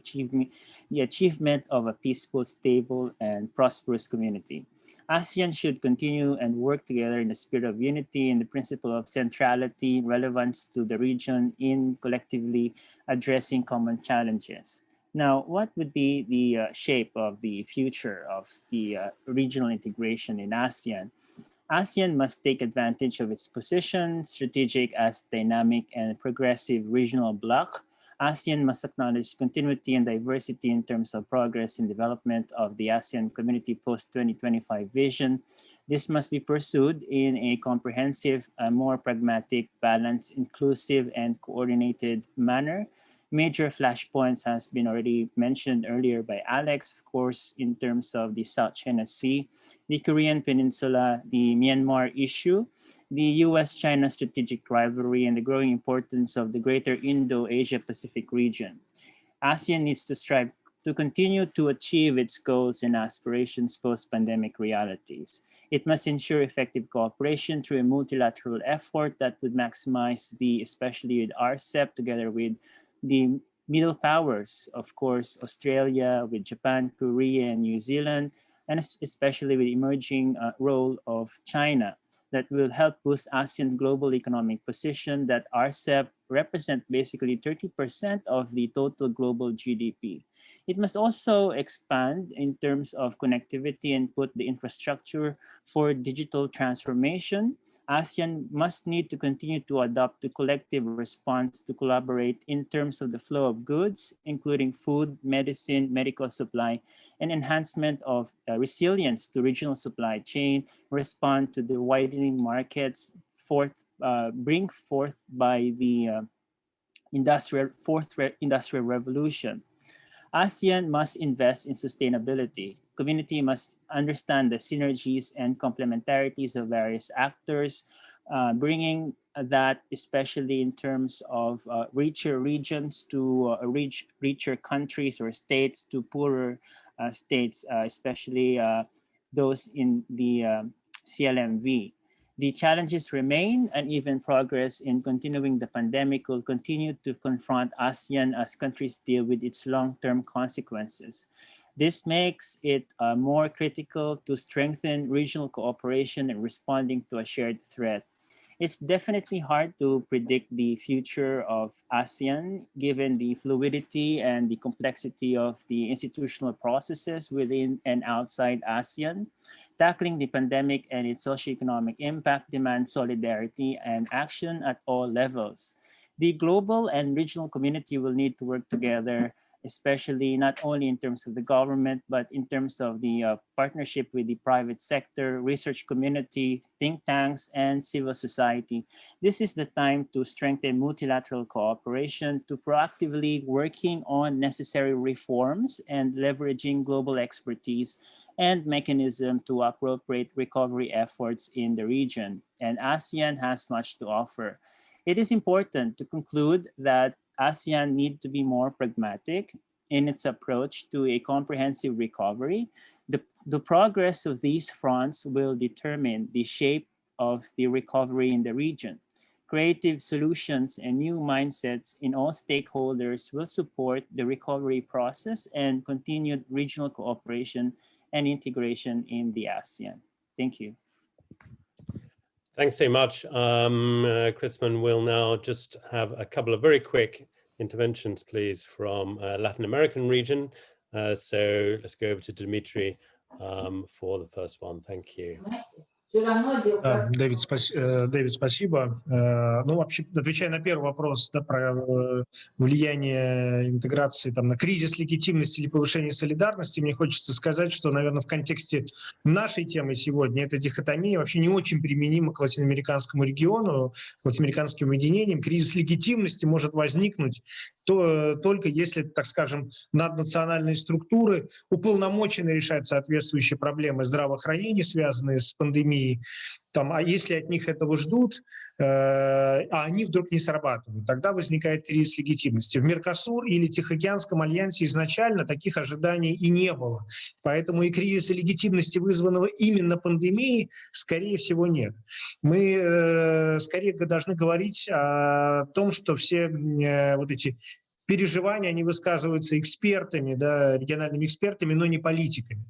the achievement of a peaceful, stable, and prosperous community. ASEAN should continue and work together in the spirit of unity and the principle of centrality, relevance to the region in collectively addressing common challenges. Now, what would be the shape of the future of the regional integration in ASEAN? ASEAN must take advantage of its position, strategic as dynamic and progressive regional bloc. ASEAN must acknowledge continuity and diversity in terms of progress and development of the ASEAN Community post-2025 vision. This must be pursued in a comprehensive, more pragmatic, balanced, inclusive, and coordinated manner. Major flashpoints has been already mentioned earlier by Alex, of course, in terms of the South China Sea, the Korean Peninsula, the Myanmar issue, the US-China strategic rivalry, and the growing importance of the greater Indo-Asia Pacific region. ASEAN needs to strive to continue to achieve its goals and aspirations post-pandemic realities. It must ensure effective cooperation through a multilateral effort that would maximize especially with RCEP together with the middle powers, of course, Australia, with Japan, Korea, and New Zealand, and especially with emerging role of China that will help boost ASEAN's global economic position that RCEP represent basically 30% of the total global GDP. It must also expand in terms of connectivity and put the infrastructure for digital transformation. ASEAN must need to continue to adopt a collective response to collaborate in terms of the flow of goods, including food, medicine, medical supply, and enhancement of resilience to regional supply chain, respond to the widening markets bring forth by the fourth industrial revolution. ASEAN must invest in sustainability. Community must understand the synergies and complementarities of various actors, bringing that especially in terms of richer regions to richer countries or states to poorer states, especially those in the CLMV. The challenges remain, and even progress in continuing the pandemic will continue to confront ASEAN as countries deal with its long-term consequences. This makes it more critical to strengthen regional cooperation in responding to a shared threat. It's definitely hard to predict the future of ASEAN, given the fluidity and the complexity of the institutional processes within and outside ASEAN. Tackling the pandemic and its socioeconomic impact demands solidarity and action at all levels. The global and regional community will need to work together, especially not only in terms of the government, but in terms of the partnership with the private sector, research community, think tanks, and civil society. This is the time to strengthen multilateral cooperation, to proactively working on necessary reforms and leveraging global expertise and mechanism to appropriate recovery efforts in the region. And ASEAN has much to offer. It is important to conclude that ASEAN needs to be more pragmatic in its approach to a comprehensive recovery. The progress of these fronts will determine the shape of the recovery in the region. Creative solutions and new mindsets in all stakeholders will support the recovery process and continued regional cooperation and integration in the ASEAN. Thank you. Thanks so much. Kritzman will now just have a couple of very quick interventions, please, from Latin American region. So let's go over to Dmitry for the first one. Thank you. Дэвид, спасибо. Ну, вообще, отвечая на первый вопрос, да, про влияние интеграции там, на кризис легитимности или повышение солидарности, мне хочется сказать, что, наверное, в контексте нашей темы сегодня эта дихотомия вообще не очень применима к латиноамериканскому региону, к латиноамериканским объединениям. Кризис легитимности может возникнуть только если, так скажем, наднациональные структуры уполномочены решать соответствующие проблемы здравоохранения, связанные с пандемией, там, а если от них этого ждут, а они вдруг не срабатывают, тогда возникает кризис легитимности. В Меркосур или Тихоокеанском альянсе изначально таких ожиданий и не было. Поэтому и кризиса легитимности, вызванного именно пандемией, скорее всего, нет. Мы скорее должны говорить о том, что все вот эти переживания, они высказываются экспертами, да, региональными экспертами, но не политиками.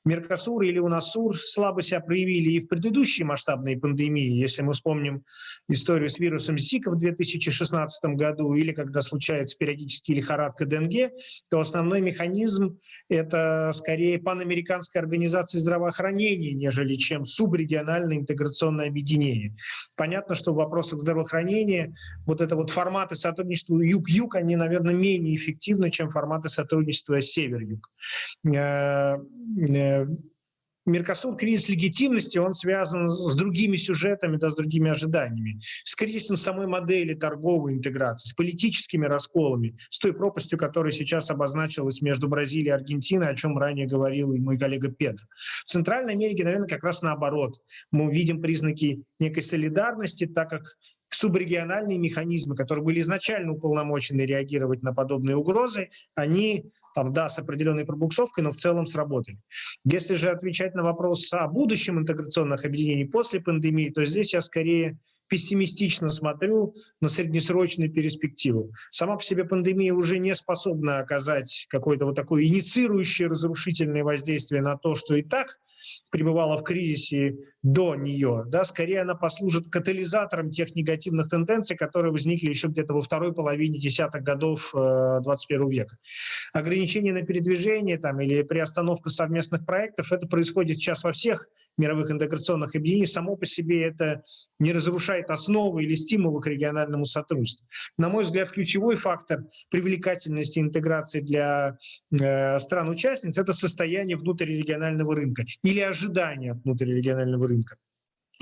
Меркосур или УНАСУР слабо себя проявили и в предыдущей масштабной пандемии, если мы вспомним историю с вирусом Зика в 2016 году или когда случается периодически лихорадка Денге, то основной механизм – это скорее панамериканская организация здравоохранения, нежели чем субрегиональное интеграционное объединение. Понятно, что в вопросах здравоохранения вот это вот форматы сотрудничества юг-юг, они, наверное, менее эффективны, чем форматы сотрудничества север-юг. Меркосур, кризис легитимности, он связан с другими сюжетами, да, с другими ожиданиями, с кризисом самой модели торговой интеграции, с политическими расколами, с той пропастью, которая сейчас обозначилась между Бразилией и Аргентиной, о чем ранее говорил и мой коллега Педро. В Центральной Америке, наверное, как раз наоборот. Мы видим признаки некой солидарности, так как субрегиональные механизмы, которые были изначально уполномочены реагировать на подобные угрозы, они там, да, с определенной пробуксовкой, но в целом сработали. Если же отвечать на вопрос о будущем интеграционных объединений после пандемии, то здесь я скорее пессимистично смотрю на среднесрочную перспективу. Сама по себе пандемия уже не способна оказать какое-то вот такое инициирующее разрушительное воздействие на то, что и так пребывала в кризисе до нее, да, скорее она послужит катализатором тех негативных тенденций, которые возникли еще где-то во второй половине десятых годов 21 века. Ограничения на передвижение там, или приостановка совместных проектов, это происходит сейчас во всех мировых интеграционных объединениях. Само по себе это не разрушает основы или стимулы к региональному сотрудничеству. На мой взгляд, ключевой фактор привлекательности интеграции для стран-участниц – это состояние внутрирегионального рынка или ожидания от внутрирегионального рынка.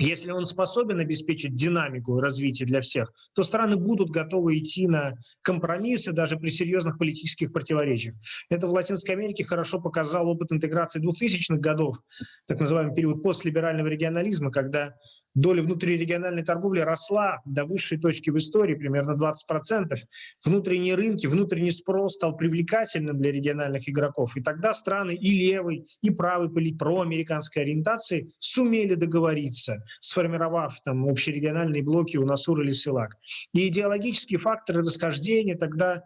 Если он способен обеспечить динамику развития для всех, то страны будут готовы идти на компромиссы даже при серьезных политических противоречиях. Это в Латинской Америке хорошо показал опыт интеграции 2000-х годов, так называемый период постлиберального регионализма, когда доля внутрирегиональной торговли росла до высшей точки в истории, примерно 20%. Внутренние рынки, внутренний спрос стал привлекательным для региональных игроков. И тогда страны и левой, и правой проамериканской ориентации сумели договориться, сформировав там общерегиональные блоки УНАСУР или СИЛАК. И идеологические факторы расхождения тогда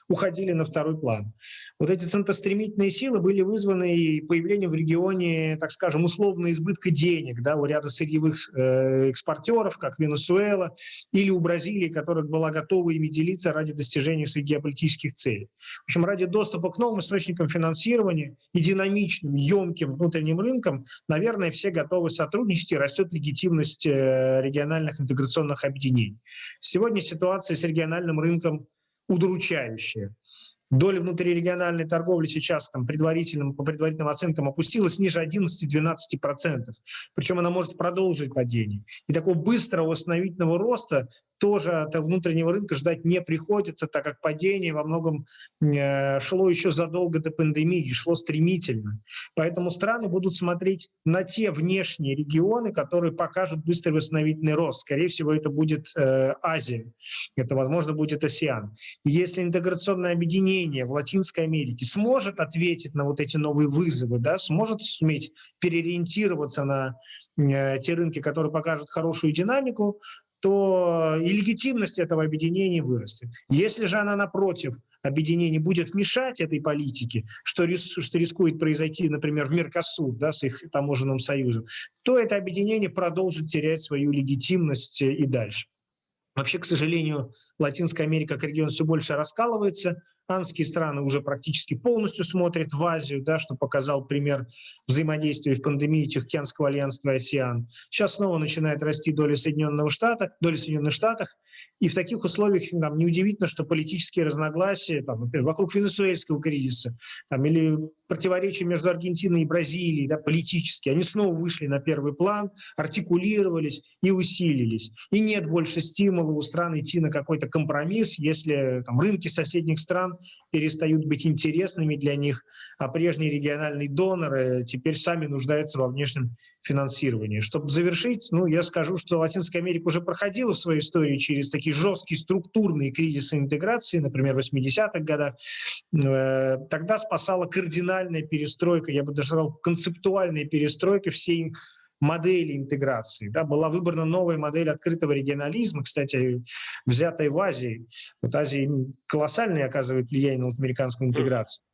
уходили на второй план. Вот эти центростремительные силы были вызваны появлением в регионе, так скажем, условно избытка денег, да, у ряда сырьевых экспортеров, как Венесуэла, или у Бразилии, которая была готова ими делиться ради достижения своих геополитических целей. В общем, ради доступа к новым источникам финансирования и динамичным, емким внутренним рынкам, наверное, все готовы сотрудничать, и растет легитимность региональных интеграционных объединений. Сегодня ситуация с региональным рынком удручающая. Доля внутрирегиональной торговли сейчас по предварительным оценкам опустилась ниже 11-12%. Причем она может продолжить падение. И такого быстрого восстановительного роста тоже от внутреннего рынка ждать не приходится, так как падение во многом шло еще задолго до пандемии, шло стремительно. Поэтому страны будут смотреть на те внешние регионы, которые покажут быстрый восстановительный рост. Скорее всего, это будет Азия, это, возможно, будет Asean. И если интеграционное объединение в Латинской Америке сможет ответить на вот эти новые вызовы, да, сможет суметь переориентироваться на те рынки, которые покажут хорошую динамику, то и легитимность этого объединения вырастет. Если же она, напротив, объединение будет мешать этой политике, что рискует произойти, например, в Меркосур, да, с их таможенным союзом, то это объединение продолжит терять свою легитимность и дальше. Вообще, к сожалению, Латинская Америка как регион все больше раскалывается. Андские страны уже практически полностью смотрят в Азию, да, что показал пример взаимодействия в пандемии Тихоокеанского альянса и Asean. Сейчас снова начинает расти доля Соединенных Штатов. И в таких условиях нам неудивительно, что политические разногласия, например, вокруг венесуэльского кризиса или противоречия между Аргентиной и Бразилией, да, политические, они снова вышли на первый план, артикулировались и усилились. И нет больше стимула у стран идти на какой-то компромисс, если рынки соседних стран перестают быть интересными для них, а прежние региональные доноры теперь сами нуждаются во внешнем финансировании. Чтобы завершить, я скажу, что Латинская Америка уже проходила в своей истории через такие жесткие структурные кризисы интеграции, например, в 80-х годах. Тогда спасала кардинальная перестройка, я бы даже сказал, концептуальная перестройка всей модели интеграции. Да, была выбрана новая модель открытого регионализма, кстати, взятая в Азии. Вот Азия колоссальное оказывает влияние на латиноамериканскую интеграцию.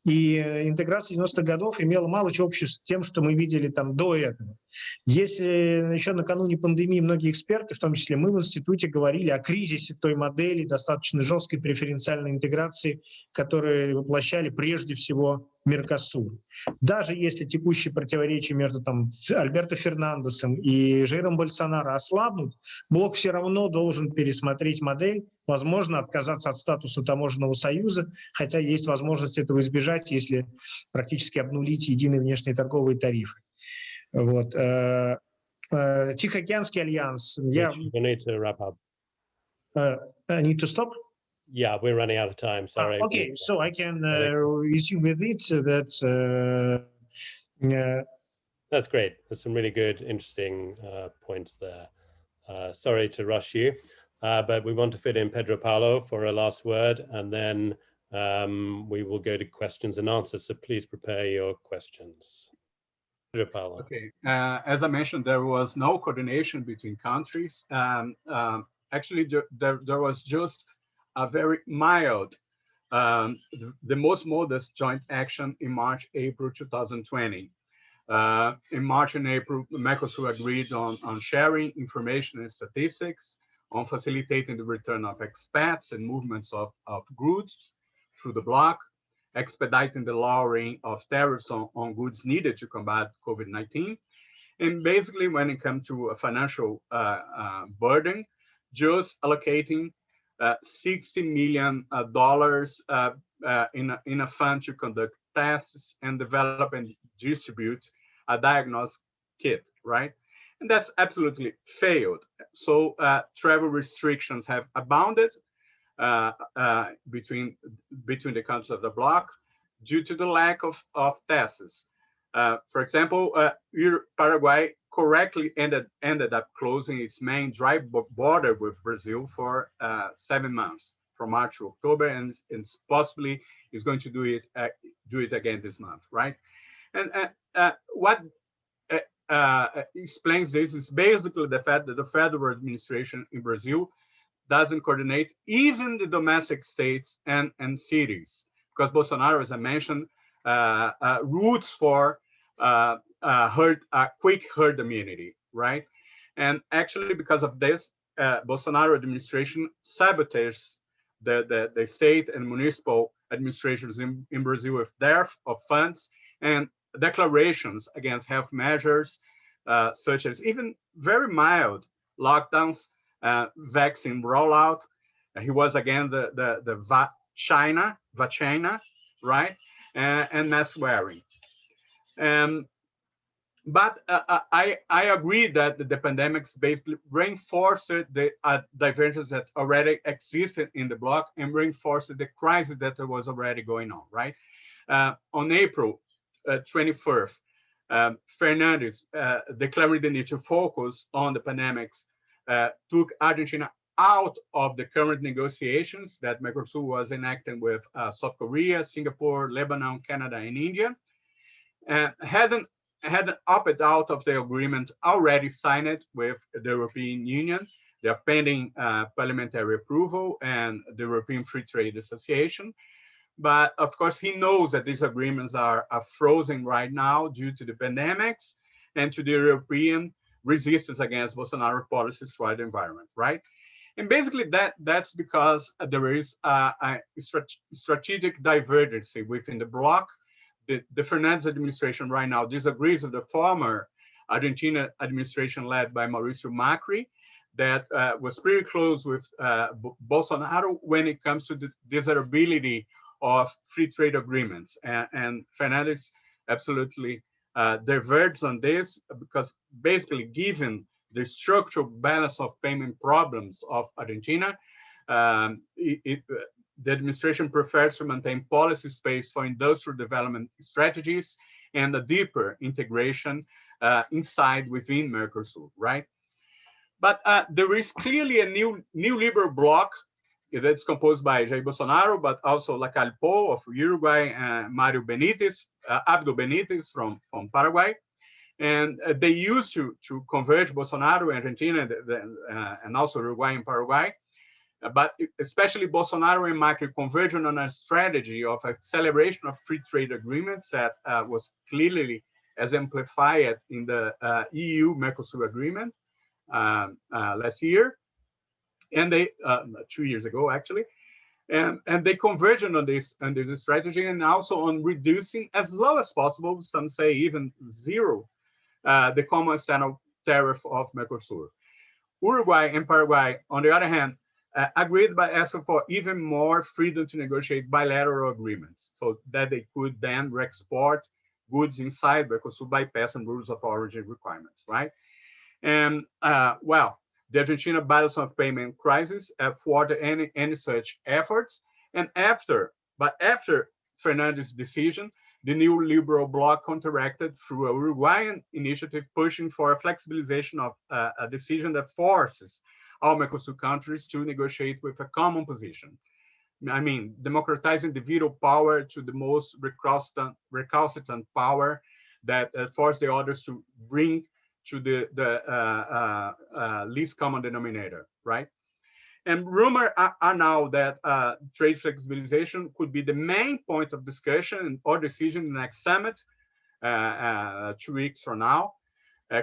И интеграция 90-х годов имела мало чего общего с тем, что мы видели до этого. Если еще накануне пандемии многие эксперты, в том числе мы в институте, говорили о кризисе той модели достаточно жесткой преференциальной интеграции, которую воплощали прежде всего Меркосур. Даже если текущие противоречия между Альберто Фернандесом и Жаиром Больсонаро ослабнут, блок все равно должен пересмотреть модель, возможно, отказаться от статуса таможенного союза, хотя есть возможность этого избежать, если практически обнулить единые внешние торговые тарифы. Вот. Тихоокеанский альянс. We need to wrap up. I need to stop? Yeah, we're running out of time. Sorry. Okay, so I can resume with it. That's great. There's some really good, interesting points there. Sorry to rush you, but we want to fit in Pedro Paulo for a last word, and then we will go to questions and answers. So please prepare your questions. Pedro Paulo. Okay. As I mentioned, there was no coordination between countries. Actually, there was just a very mild, the most modest joint action in March, April 2020. In March and April, Mercosur agreed on sharing information and statistics, on facilitating the return of expats and movements of goods through the bloc, expediting the lowering of tariffs on goods needed to combat COVID-19. And basically, when it comes to a financial burden, just allocating $60 million in a fund to conduct tests and develop and distribute a diagnostic kit, right? And that's absolutely failed. So travel restrictions have abounded between the countries of the bloc due to the lack of tests. For example, Paraguay correctly ended up closing its main dry border with Brazil for 7 months, from March to October, and possibly is going to do it again this month, right? And what explains this is basically the fact that the federal administration in Brazil doesn't coordinate even the domestic states and cities, because Bolsonaro, as I mentioned, roots for quick herd immunity, right? And actually, because of this, Bolsonaro administration sabotages the state and municipal administrations in Brazil with dearth of funds and declarations against health measures, such as even very mild lockdowns, vaccine rollout. He was again the vacina, right? And mask wearing. But I agree that the pandemics basically reinforced the divergences that already existed in the bloc and reinforced the crisis that was already going on, right? On April 21st, Fernandes, declaring the need to focus on the pandemics, took Argentina out of the current negotiations that Mercosur was enacting with South Korea, Singapore, Lebanon, Canada, and India, and had opted out of the agreement already signed with the European Union. They are pending parliamentary approval and the European Free Trade Association. But of course, he knows that these agreements are frozen right now due to the pandemics and to the European resistance against Bolsonaro policies toward the environment, right? And basically that's because there is a strategic divergence within the bloc. The Fernandes administration right now disagrees with the former Argentina administration led by Mauricio Macri that was pretty close with Bolsonaro when it comes to the desirability of free trade agreements. And Fernandes absolutely diverges on this because basically given the structural balance of payment problems of Argentina, the administration prefers to maintain policy space for industrial development strategies and a deeper integration within Mercosur, right? But there is clearly a new liberal bloc that's composed by Jair Bolsonaro, but also Lacalle Pou of Uruguay, and Mario Benítez, Abdo Benítez from Paraguay. And they used to converge Bolsonaro in Argentina and also Uruguay and Paraguay. But especially Bolsonaro and Macri converging on a strategy of acceleration of free trade agreements that was clearly exemplified in the EU-Mercosur agreement last year, and they 2 years ago actually, and they converged on this strategy and also on reducing as low as possible, some say even zero, the common external tariff of Mercosur. Uruguay and Paraguay, on the other hand, agreed by asking for even more freedom to negotiate bilateral agreements so that they could then re-export goods inside Mercosur bypassing rules of origin requirements, right? And well, the Argentina balance of payment crisis thwarted any such efforts. And after Fernandes' decision, the new liberal bloc counteracted through a Uruguayan initiative pushing for a flexibilization of a decision that forces all Mercosur countries to negotiate with a common position. I mean, democratizing the veto power to the most recalcitrant power that force the others to bring to the least common denominator, right? And rumors are now that trade flexibilization could be the main point of discussion or decision in the next summit 2 weeks from now,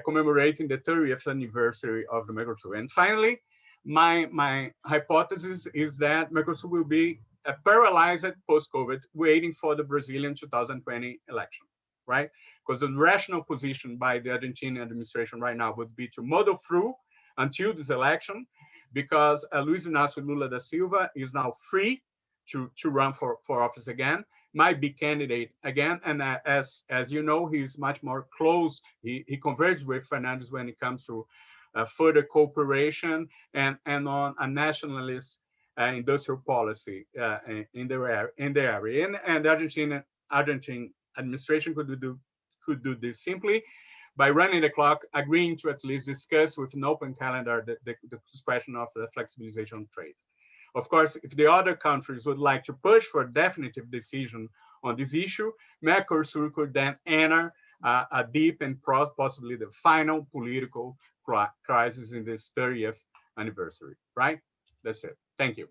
commemorating the 30th anniversary of the Mercosur. And finally, my hypothesis is that Mercosur will be paralyzed post-COVID, waiting for the Brazilian 2020 election, right? Because the rational position by the Argentine administration right now would be to muddle through until this election, because Luiz Inácio Lula da Silva is now free to run for office again, might be candidate again. And as you know, he's much more close. He converged with Fernandes when it comes to further cooperation and on a nationalist industrial policy in the area. And the Argentine administration could do this simply by running the clock, agreeing to at least discuss with an open calendar the question of the flexibilization of trade. Of course, if the other countries would like to push for a definitive decision on this issue, Mercosur could then enter a deep and possibly the final political crisis in this 30th anniversary, right? That's it. Thank you.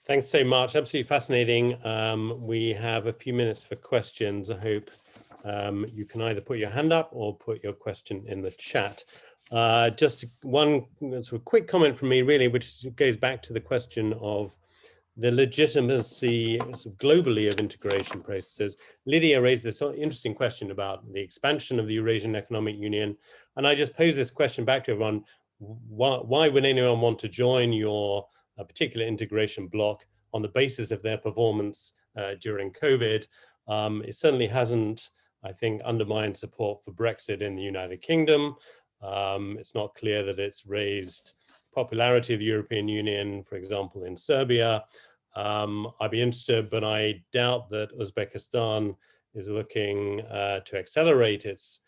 Thanks so much. Absolutely fascinating. We have a few minutes for questions. I hope you can either put your hand up or put your question in the chat. Just one sort of quick comment from me, really, which goes back to the question of the legitimacy sort of globally of integration processes. Lydia raised this interesting question about the expansion of the Eurasian Economic Union. And I just pose this question back to everyone. Why would anyone want to join your particular integration bloc on the basis of their performance during COVID? It certainly hasn't, I think, undermined support for Brexit in the United Kingdom. It's not clear that it's raised popularity of the European Union, for example, in Serbia. I'd be interested, but I doubt that Uzbekistan is looking to accelerate its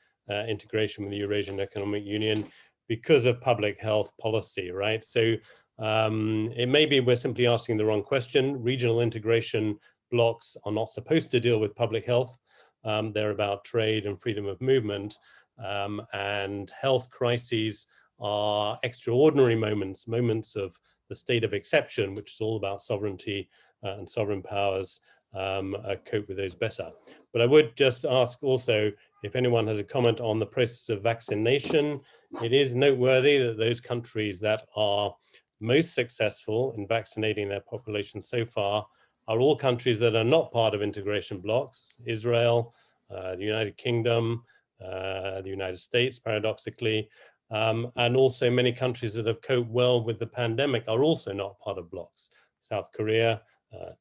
integration with the Eurasian Economic Union because of public health policy, right? So it may be we're simply asking the wrong question. Regional integration blocs are not supposed to deal with public health. They're about trade and freedom of movement. And health crises are extraordinary moments of the state of exception, which is all about sovereignty and sovereign powers cope with those better. But I would just ask also if anyone has a comment on the process of vaccination. It is noteworthy that those countries that are most successful in vaccinating their population so far are all countries that are not part of integration blocs: Israel, the United Kingdom, the United States, paradoxically, and also many countries that have coped well with the pandemic are also not part of blocs: South Korea,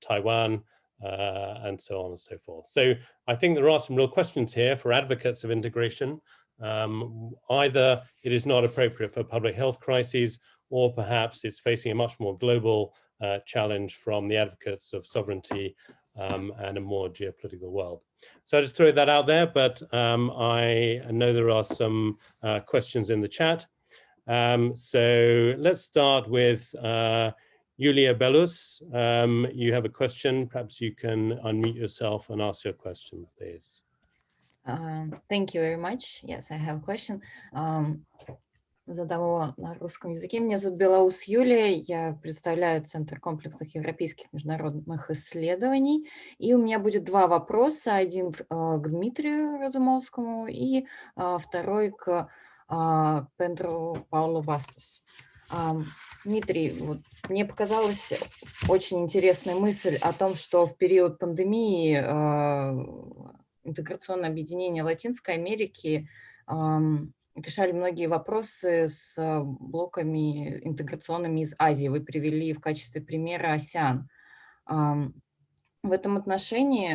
Taiwan, and so on and so forth. So I think there are some real questions here for advocates of integration. Either it is not appropriate for public health crises, or perhaps it's facing a much more global challenge from the advocates of sovereignty and a more geopolitical world. So I just throw that out there, but I know there are some questions in the chat. So let's start with Julia Belus. You have a question. Perhaps you can unmute yourself and ask your question, please. Thank you very much. Yes, I have a question. Задам его на русском языке. Меня зовут Белаус Юлия, я представляю Центр комплексных европейских международных исследований. И у меня будет два вопроса. Один к Дмитрию Разумовскому и второй к Педро Паулу Бастусу. Дмитрий, вот, мне показалась очень интересная мысль о том, что в период пандемии интеграционные объединения Латинской Америки решали многие вопросы с блоками интеграционными из Азии. Вы привели в качестве примера Asean. В этом отношении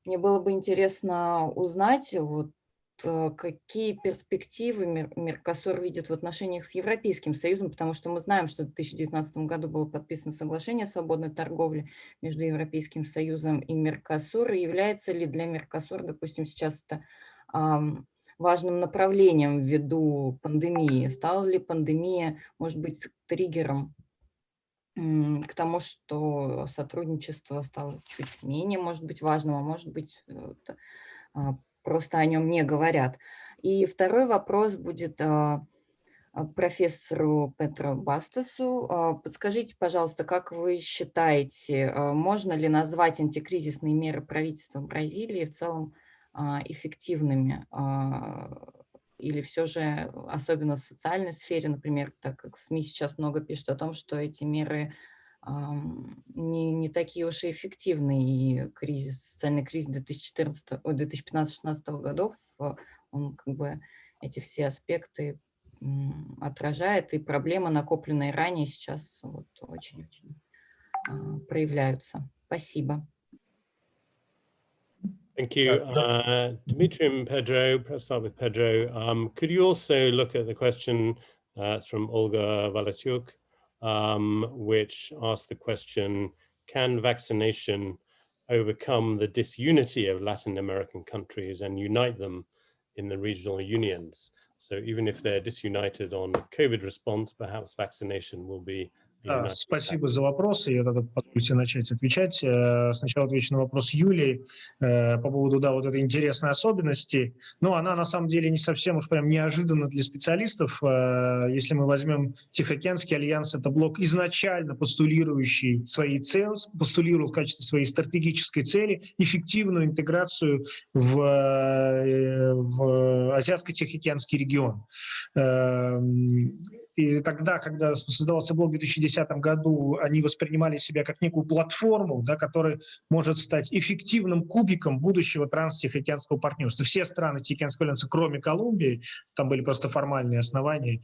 мне было бы интересно узнать, вот, какие перспективы Меркосур видит в отношениях с Европейским Союзом, потому что мы знаем, что в 2019 году было подписано соглашение о свободной торговле между Европейским Союзом и Меркосур. И является ли для Меркосур, допустим, сейчас это важным направлением ввиду пандемии? Стала ли пандемия, может быть, триггером к тому, что сотрудничество стало чуть менее, может быть, важным, а может быть, просто о нем не говорят? И второй вопрос будет профессору Педро Бастусу. Подскажите, пожалуйста, как вы считаете, можно ли назвать антикризисные меры правительства Бразилии в целом эффективными, или все же, особенно в социальной сфере, например, так как в СМИ сейчас много пишут о том, что эти меры не такие уж и эффективные, и социальный кризис 2015-2016 годов, он как бы эти все аспекты отражает, и проблемы, накопленные ранее, сейчас вот очень-очень проявляются. Спасибо. Thank you. Dimitri and Pedro, perhaps start with Pedro. Could you also look at the question from Olga Valasiuk, which asked the question, can vaccination overcome the disunity of Latin American countries and unite them in the regional unions. So even if they're disunited on COVID response, perhaps vaccination will be a united Спасибо за вопросы. Я тогда позвольте начать отвечать. Сначала отвечу на вопрос Юлии по поводу, да, вот этой интересной особенности. Но она на самом деле не совсем уж прям неожиданна для специалистов. Если мы возьмем Тихоокеанский альянс, это блок, изначально постулирующий свои цели, постулирует в качестве своей стратегической цели эффективную интеграцию в Азиатско-Тихоокеанский регион. И тогда, когда создавался блок в 2010 году, они воспринимали себя как некую платформу, да, которая может стать эффективным кубиком будущего транстихоокеанского партнерства. Все страны Тихоокеанского альянса, кроме Колумбии, там были просто формальные основания,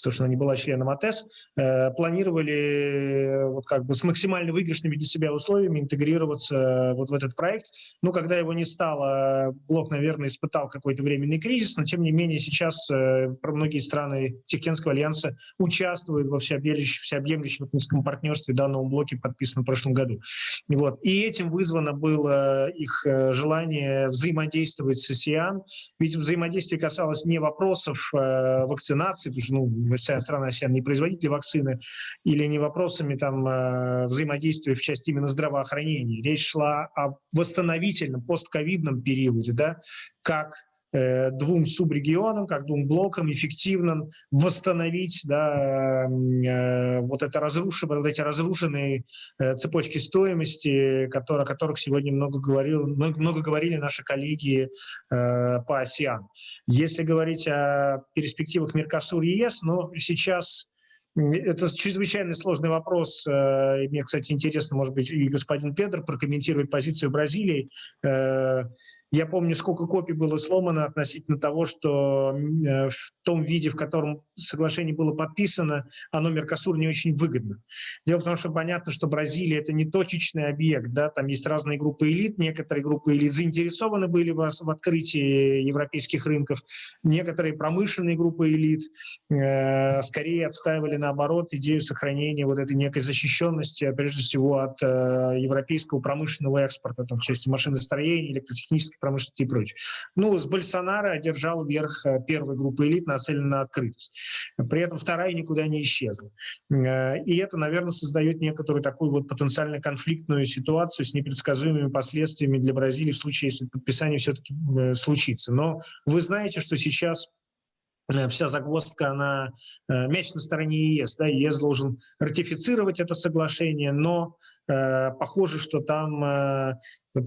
то, что она не была членом АТЭС, планировали вот как бы с максимально выигрышными для себя условиями интегрироваться вот в этот проект. Но когда его не стало, блок, наверное, испытал какой-то временный кризис, но тем не менее сейчас многие страны Тихоокеанского альянса участвуют во всеобъемлющем экономическом партнерстве, данном блоке, подписанном в прошлом году. Вот. И этим вызвано было их желание взаимодействовать с Asean, ведь взаимодействие касалось не вопросов вакцинации, потому что вся страна Asean не производитель вакцины, или не вопросами там, взаимодействия в части именно здравоохранения. Речь шла о восстановительном постковидном периоде, да, как двум субрегионам, как двум блокам эффективно восстановить, да, вот эти разрушенные цепочки стоимости, о которых сегодня много говорили наши коллеги по Asean. Если говорить о перспективах Меркосур и ЕС, но сейчас это чрезвычайно сложный вопрос. И мне, кстати, интересно, может быть, и господин Педро прокомментирует позицию Бразилии. Я помню, сколько копий было сломано относительно того, что в том виде, в котором соглашение было подписано, оно Меркосур не очень выгодно. Дело в том, что понятно, что Бразилия – это не точечный объект, да, там есть разные группы элит, некоторые группы элит заинтересованы были в открытии европейских рынков, некоторые промышленные группы элит скорее отстаивали, наоборот, идею сохранения вот этой некой защищенности, прежде всего, от европейского промышленного экспорта, там, в части машиностроения, электротехнической промышленности и прочее. Ну, с Больсонaro одержал верх первой группы элит, нацеленной на открытость. При этом вторая никуда не исчезла. И это, наверное, создает некоторую такую вот потенциально конфликтную ситуацию с непредсказуемыми последствиями для Бразилии в случае, если подписание все-таки случится. Но вы знаете, что сейчас вся загвоздка, она мяч на стороне ЕС. Да? ЕС должен ратифицировать это соглашение, но похоже, что там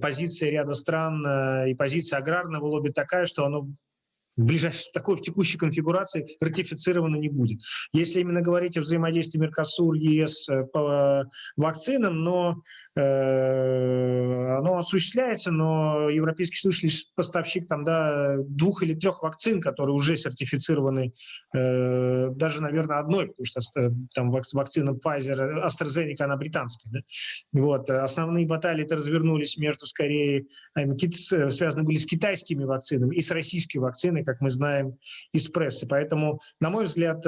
позиция ряда стран и позиция аграрного лобби такая, что оно в текущей конфигурации ратифицировано не будет. Если именно говорить о взаимодействии Меркосур, ЕС по вакцинам, но оно осуществляется, но Европейский Союз лишь поставщик там, да, 2 или 3 вакцин, которые уже сертифицированы, даже, наверное, одной, потому что там вакцина Pfizer, AstraZeneca, она британская. Да? Вот. Основные баталии-то развернулись между, скорее, связаны были с китайскими вакцинами и с российской вакциной, как мы знаем из прессы. Поэтому, на мой взгляд,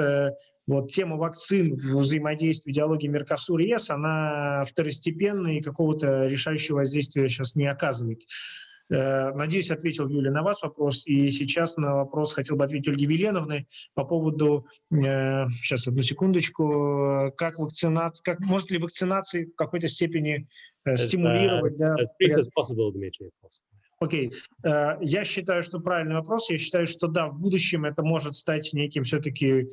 вот тема вакцин в взаимодействии, диалоге Меркосур и ЕС, она второстепенная и какого-то решающего воздействия сейчас не оказывает. Надеюсь, ответил, Юля, на ваш вопрос. И сейчас на вопрос хотел бы ответить Ольги Веленовны по поводу, сейчас, одну секундочку, может ли вакцинация в какой-то степени стимулировать... As brief as possible, Dmitry. Окей. Я считаю, что правильный вопрос. Я считаю, что да, в будущем это может стать неким все-таки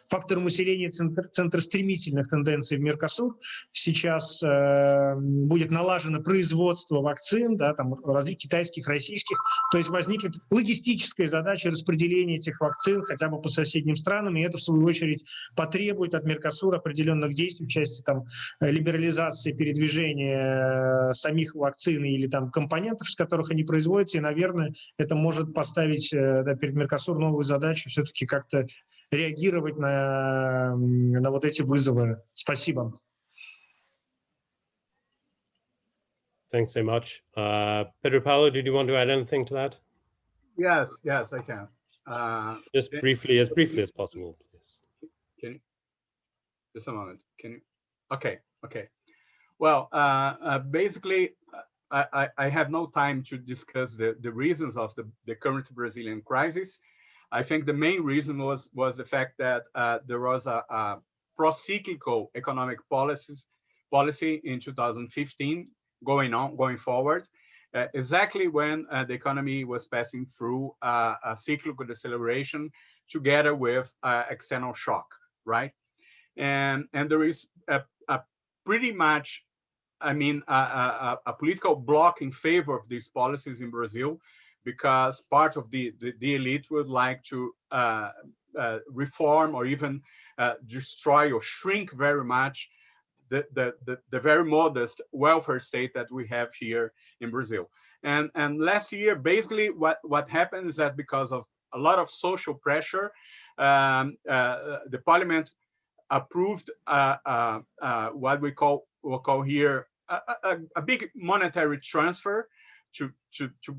фактором усиления центростремительных тенденций в Меркосур. Сейчас будет налажено производство вакцин, да, там, китайских, российских. То есть возникнет логистическая задача распределения этих вакцин хотя бы по соседним странам, и это, в свою очередь, потребует от Меркосура определенных действий в части там, либерализации передвижения самих вакцин или там, компонентов, из которых они производятся, и, наверное, это может поставить перед Меркосур новую задачу все-таки как-то реагировать на вот эти вызовы. Спасибо. Thanks so much. Pedro Paulo, did you want to add anything to that? Yes, I can. Just briefly, as briefly as possible, please. Can you? Just a moment. Can you? Okay. Well, basically, I have no time to discuss the reasons of the current Brazilian crisis. I think the main reason was the fact that there was a pro-cyclical economic policy in 2015 going forward, exactly when the economy was passing through a cyclical deceleration together with external shock, right? And there is a pretty much, I mean, a political bloc in favor of these policies in Brazil, because part of the elite would like to reform or even destroy or shrink very much the very modest welfare state that we have here in Brazil. And last year, basically what happened is that because of a lot of social pressure, the parliament approved what we'll call here a big monetary transfer to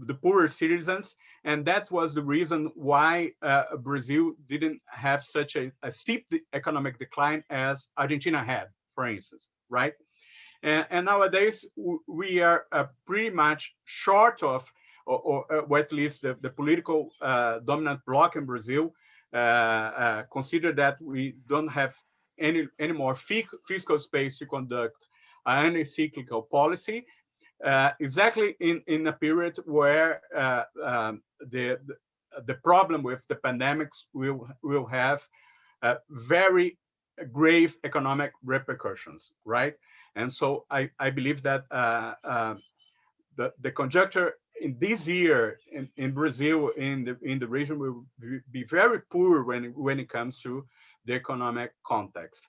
the poorer citizens, and that was the reason why Brazil didn't have such a steep economic decline as Argentina had, for instance, right? And nowadays we are pretty much short of, or at least the political dominant bloc in Brazil consider that we don't have any more fiscal space to conduct any cyclical policy, exactly in a period where the problem with the pandemics will have very grave economic repercussions, right? And so I believe that the conjuncture in this year in Brazil, in the region, will be very poor when it comes to the economic context.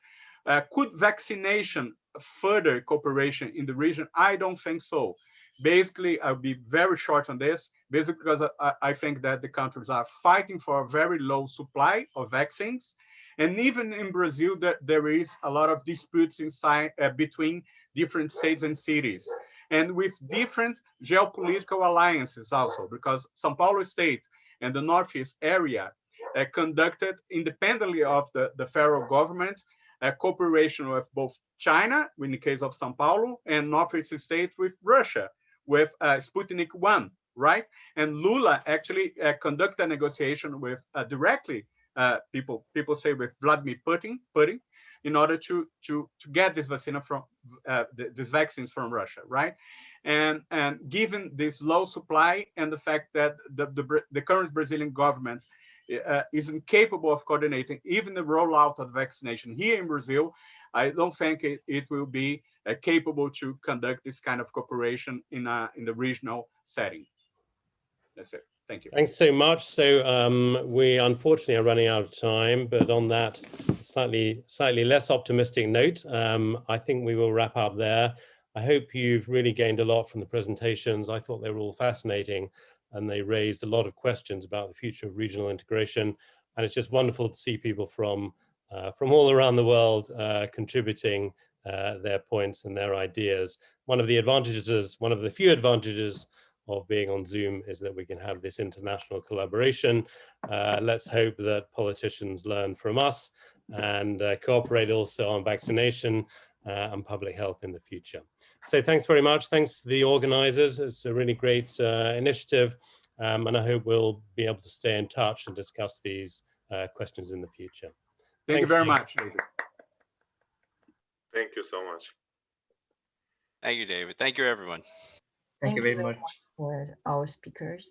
Could vaccination further cooperation in the region? I don't think so. Basically, I'll be very short on this, basically because I think that the countries are fighting for a very low supply of vaccines. And even in Brazil, there is a lot of disputes inside between different states and cities, and with different geopolitical alliances also, because São Paulo state and the Northeast area conducted independently of the federal government cooperation with both China, in the case of São Paulo, and Northeast states with Russia, with Sputnik 1, right? And Lula actually conducted a negotiation with directly, people say with Vladimir Putin, in order to get this vaccine from these vaccines from Russia, right? And given this low supply and the fact that the current Brazilian government is incapable of coordinating even the rollout of vaccination here in Brazil, I don't think it will be capable to conduct this kind of cooperation in the regional setting. That's it. Thank you. Thanks so much. So we unfortunately are running out of time, but on that slightly less optimistic note, I think we will wrap up there. I hope you've really gained a lot from the presentations. I thought they were all fascinating, and they raised a lot of questions about the future of regional integration. And it's just wonderful to see people from all around the world contributing their points and their ideas. One of the few advantages of being on Zoom is that we can have this international collaboration. Let's hope that politicians learn from us and cooperate also on vaccination and public health in the future. So thanks very much. Thanks to the organizers. It's a really great initiative. And I hope we'll be able to stay in touch and discuss these questions in the future. Thank you very much, David. Thank you so much. Thank you, David. Thank you, everyone. Thank you very much for our speakers.